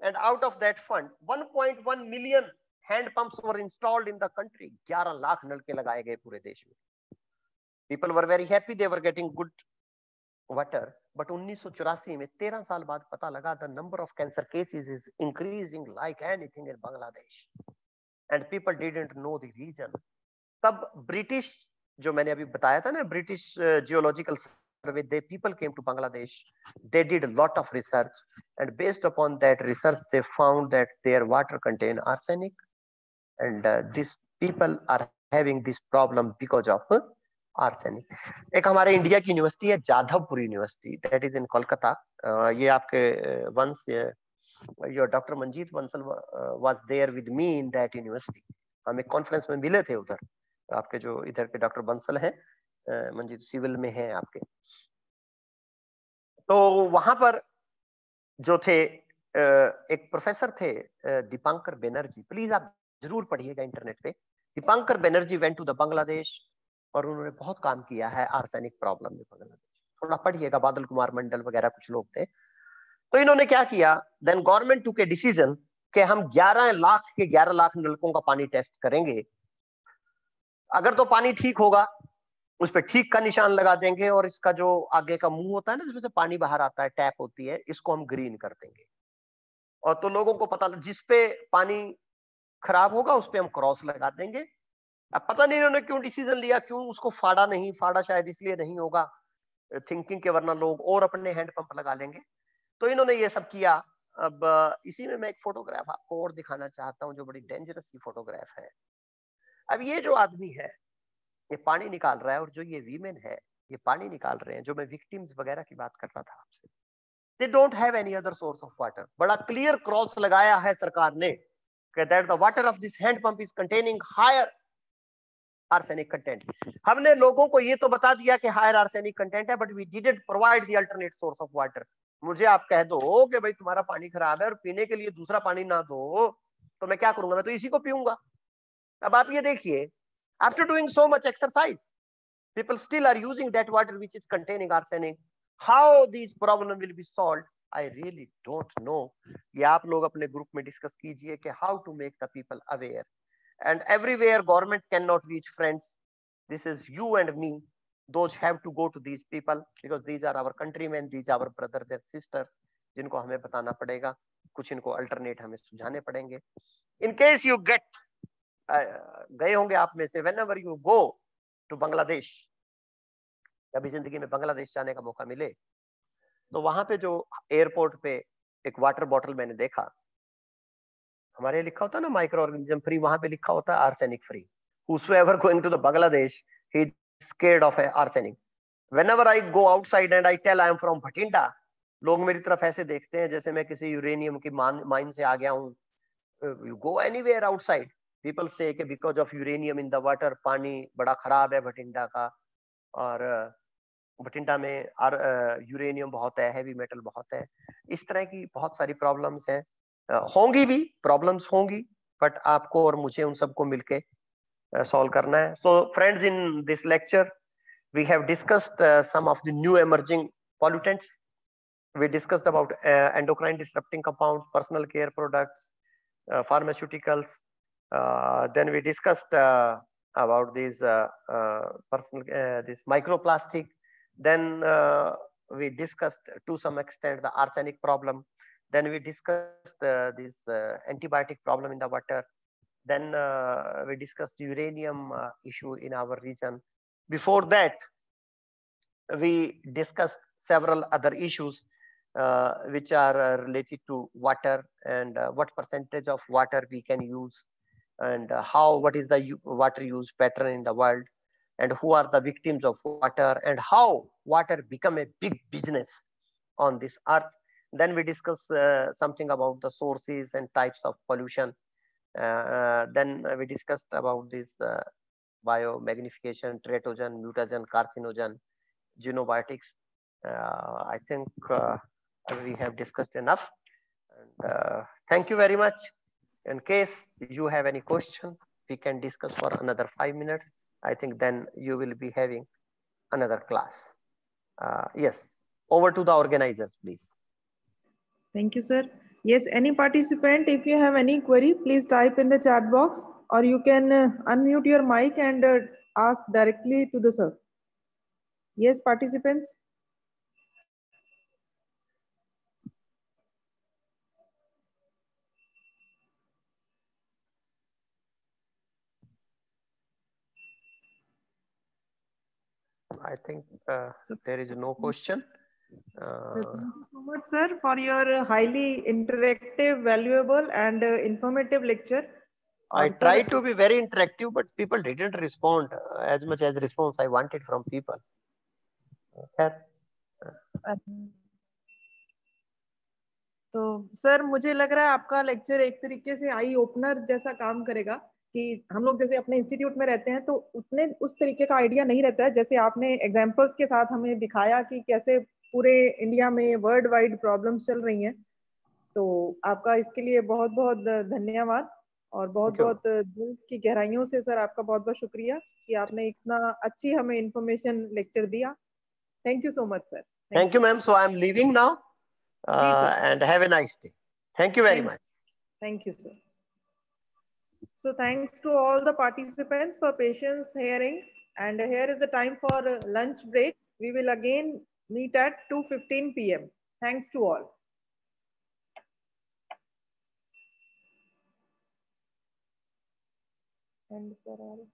and out of that fund 1.1 million hand pumps were installed in the country. 11 lakh नलके लगाए गए पूरे देश में। People were very happy, they were getting good water. But 1984 में 13 साल बाद पता लगा the number of cancer cases is increasing like anything in Bangladesh, and people didn't know the reason. तब ब्रिटिश, जो मैंने अभी बताया था ना, British geological survey, they people came to Bangladesh, they did a lot of research, and based upon that research they found that their water contain arsenic, and these people are having this problem because of arsenic. एक हमारे India की university है Jadavpur university, that is in Kolkata. ये आपके once your Dr. Manjeet Bansal was there with me in that university. हम एक conference में मिले थे उधर। आपके जो इधर के डॉक्टर बंसल हैं, मंजीत सिविल में हैं आपके, तो वहां पर जो थे एक प्रोफेसर थे दीपांकर बनर्जी। प्लीज आप जरूर पढ़िएगा इंटरनेट पे। Dipankar Banerjee went to the Bangladesh और उन्होंने बहुत काम किया है आर्सेनिक प्रॉब्लम में बांग्लादेश। थोड़ा पढ़िएगा, बादल कुमार मंडल वगैरह कुछ लोग थे। तो इन्होंने क्या किया, देन गवर्नमेंट टूक ए डिसीजन कि हम 11 लाख नलकों का पानी टेस्ट करेंगे। अगर तो पानी ठीक होगा, उस पर ठीक का निशान लगा देंगे, और इसका जो आगे का मुंह होता है ना जिसमें से पानी बाहर आता है, टैप होती है, इसको हम ग्रीन कर देंगे। और तो लोगों को पता, जिस पे पानी खराब होगा उस पे हम क्रॉस लगा देंगे। अब पता नहीं इन्होंने क्यों डिसीजन लिया, क्यों उसको फाड़ा नहीं। फाड़ा शायद इसलिए नहीं होगा थिंकिंग के, वरना लोग और अपने हैंड पंप लगा लेंगे। तो इन्होंने ये सब किया। अब इसी में मैं एक फोटोग्राफ आपको और दिखाना चाहता हूँ, जो बड़ी डेंजरस सी फोटोग्राफ है। अब ये जो आदमी है ये पानी निकाल रहा है, और जो ये वीमेन है ये पानी निकाल रहे हैं, जो मैं विक्टिम्स वगैरह की बात कर रहा था आपसे। They don't have any other source of water. बड़ा क्लियर क्रॉस लगाया है सरकार ने कि that the water of this hand pump is containing higher arsenic content. हमने लोगों को ये तो बता दिया कि हायर आर्सेनिक कंटेंट है, but we didn't provide the alternate source of water. मुझे आप कह दो कि भाई तुम्हारा पानी खराब है और पीने के लिए दूसरा पानी ना दो, तो मैं क्या करूंगा, मैं तो इसी को पीऊंगा। अब आप ये देखिए, after doing so much exercise, people still are using that water which is containing arsenic. How these problem will be solved, I really don't know. ये आप लोग अपने ग्रुप में डिस्कस कीजिए कि how to make the people aware. And everywhere government cannot reach, friends. This is you and me. Those have to go to these people because these are our countrymen, these are our brothers and sisters, जिनको हमें बताना पड़ेगा, कुछ इनको alternate हमें सुझाने पड़ेंगे. In case you get गए होंगे आप में से, whenever you go to Bangladesh, कभी जिंदगी में बांग्लादेश जाने का मौका मिले, तो वहां पे जो एयरपोर्ट पे एक वाटर बॉटल मैंने देखा, हमारे लिखा होता है ना माइक्रो ऑर्गेनिज्म फ्री, वहां पे लिखा होता है arsenic free. Whosoever going to the Bangladesh, he is scared of arsenic. Whenever I go outside and I tell I am from Bhatinda, लोग मेरी तरफ ऐसे देखते हैं जैसे मैं किसी यूरेनियम की माइन से आ गया हूँ. You go anywhere outside, people say कि because of uranium in the water, पानी बड़ा खराब है भटिंडा का, और भटिंडा में यूरेनियम बहुत है, हैवी मेटल बहुत है. इस तरह की बहुत सारी प्रॉब्लम्स हैं, होंगी भी, प्रॉब्लम्स होंगी, बट आपको और मुझे उन सबको मिलके solve करना है. So friends, in this lecture we have discussed some of the new emerging pollutants. We discussed about endocrine disrupting compounds, personal care products, pharmaceuticals. Then we discussed about these this microplastic. Then we discussed to some extent the arsenic problem. Then we discussed this antibiotic problem in the water. Then we discussed uranium issue in our region. Before that, we discussed several other issues which are related to water, and what percentage of water we can use, and what is the water use pattern in the world, and who are the victims of water, and how water become a big business on this earth. Then we discuss something about the sources and types of pollution. Then we discussed about this biomagnification, teratogen, mutagen, carcinogen, xenobiotics. I think we have discussed enough. And, thank you very much. In case you have any question, we can discuss for another 5 minutes. I think then you will be having another class. Yes, over to the organizers, please. Thank you, sir. Yes, any participant, if you have any query, please type in the chat box, or you can unmute your mic and ask directly to the sir. Yes, participants. I think there is no question. Thank you so much, sir, for your highly interactive, valuable, and informative lecture. I tried to be very interactive, but people didn't respond as much as response I wanted from people. तो sir मुझे लग रहा है आपका lecture एक तरीके से eye opener जैसा काम करेगा, कि हम लोग जैसे अपने इंस्टीट्यूट में रहते हैं तो उतने उस तरीके का आइडिया नहीं रहता है, जैसे आपने एग्जांपल्स के साथ हमें दिखाया कि कैसे पूरे इंडिया में वर्ल्ड वाइड प्रॉब्लम्स चल रही हैं. तो आपका इसके लिए बहुत बहुत धन्यवाद, और बहुत बहुत दिल की गहराइयों से सर आपका बहुत बहुत शुक्रिया कि आपने इतना अच्छी हमें इंफॉर्मेशन लेक्चर दिया. Thank you so much sir. Thank you, ma'am. So I am leaving now. And have a nice day. Thank you very much. Thank you, sir. So thanks to all the participants for patience hearing, and here is the time for lunch break. We will again meet at 2:15 p.m. Thanks to all. And for all.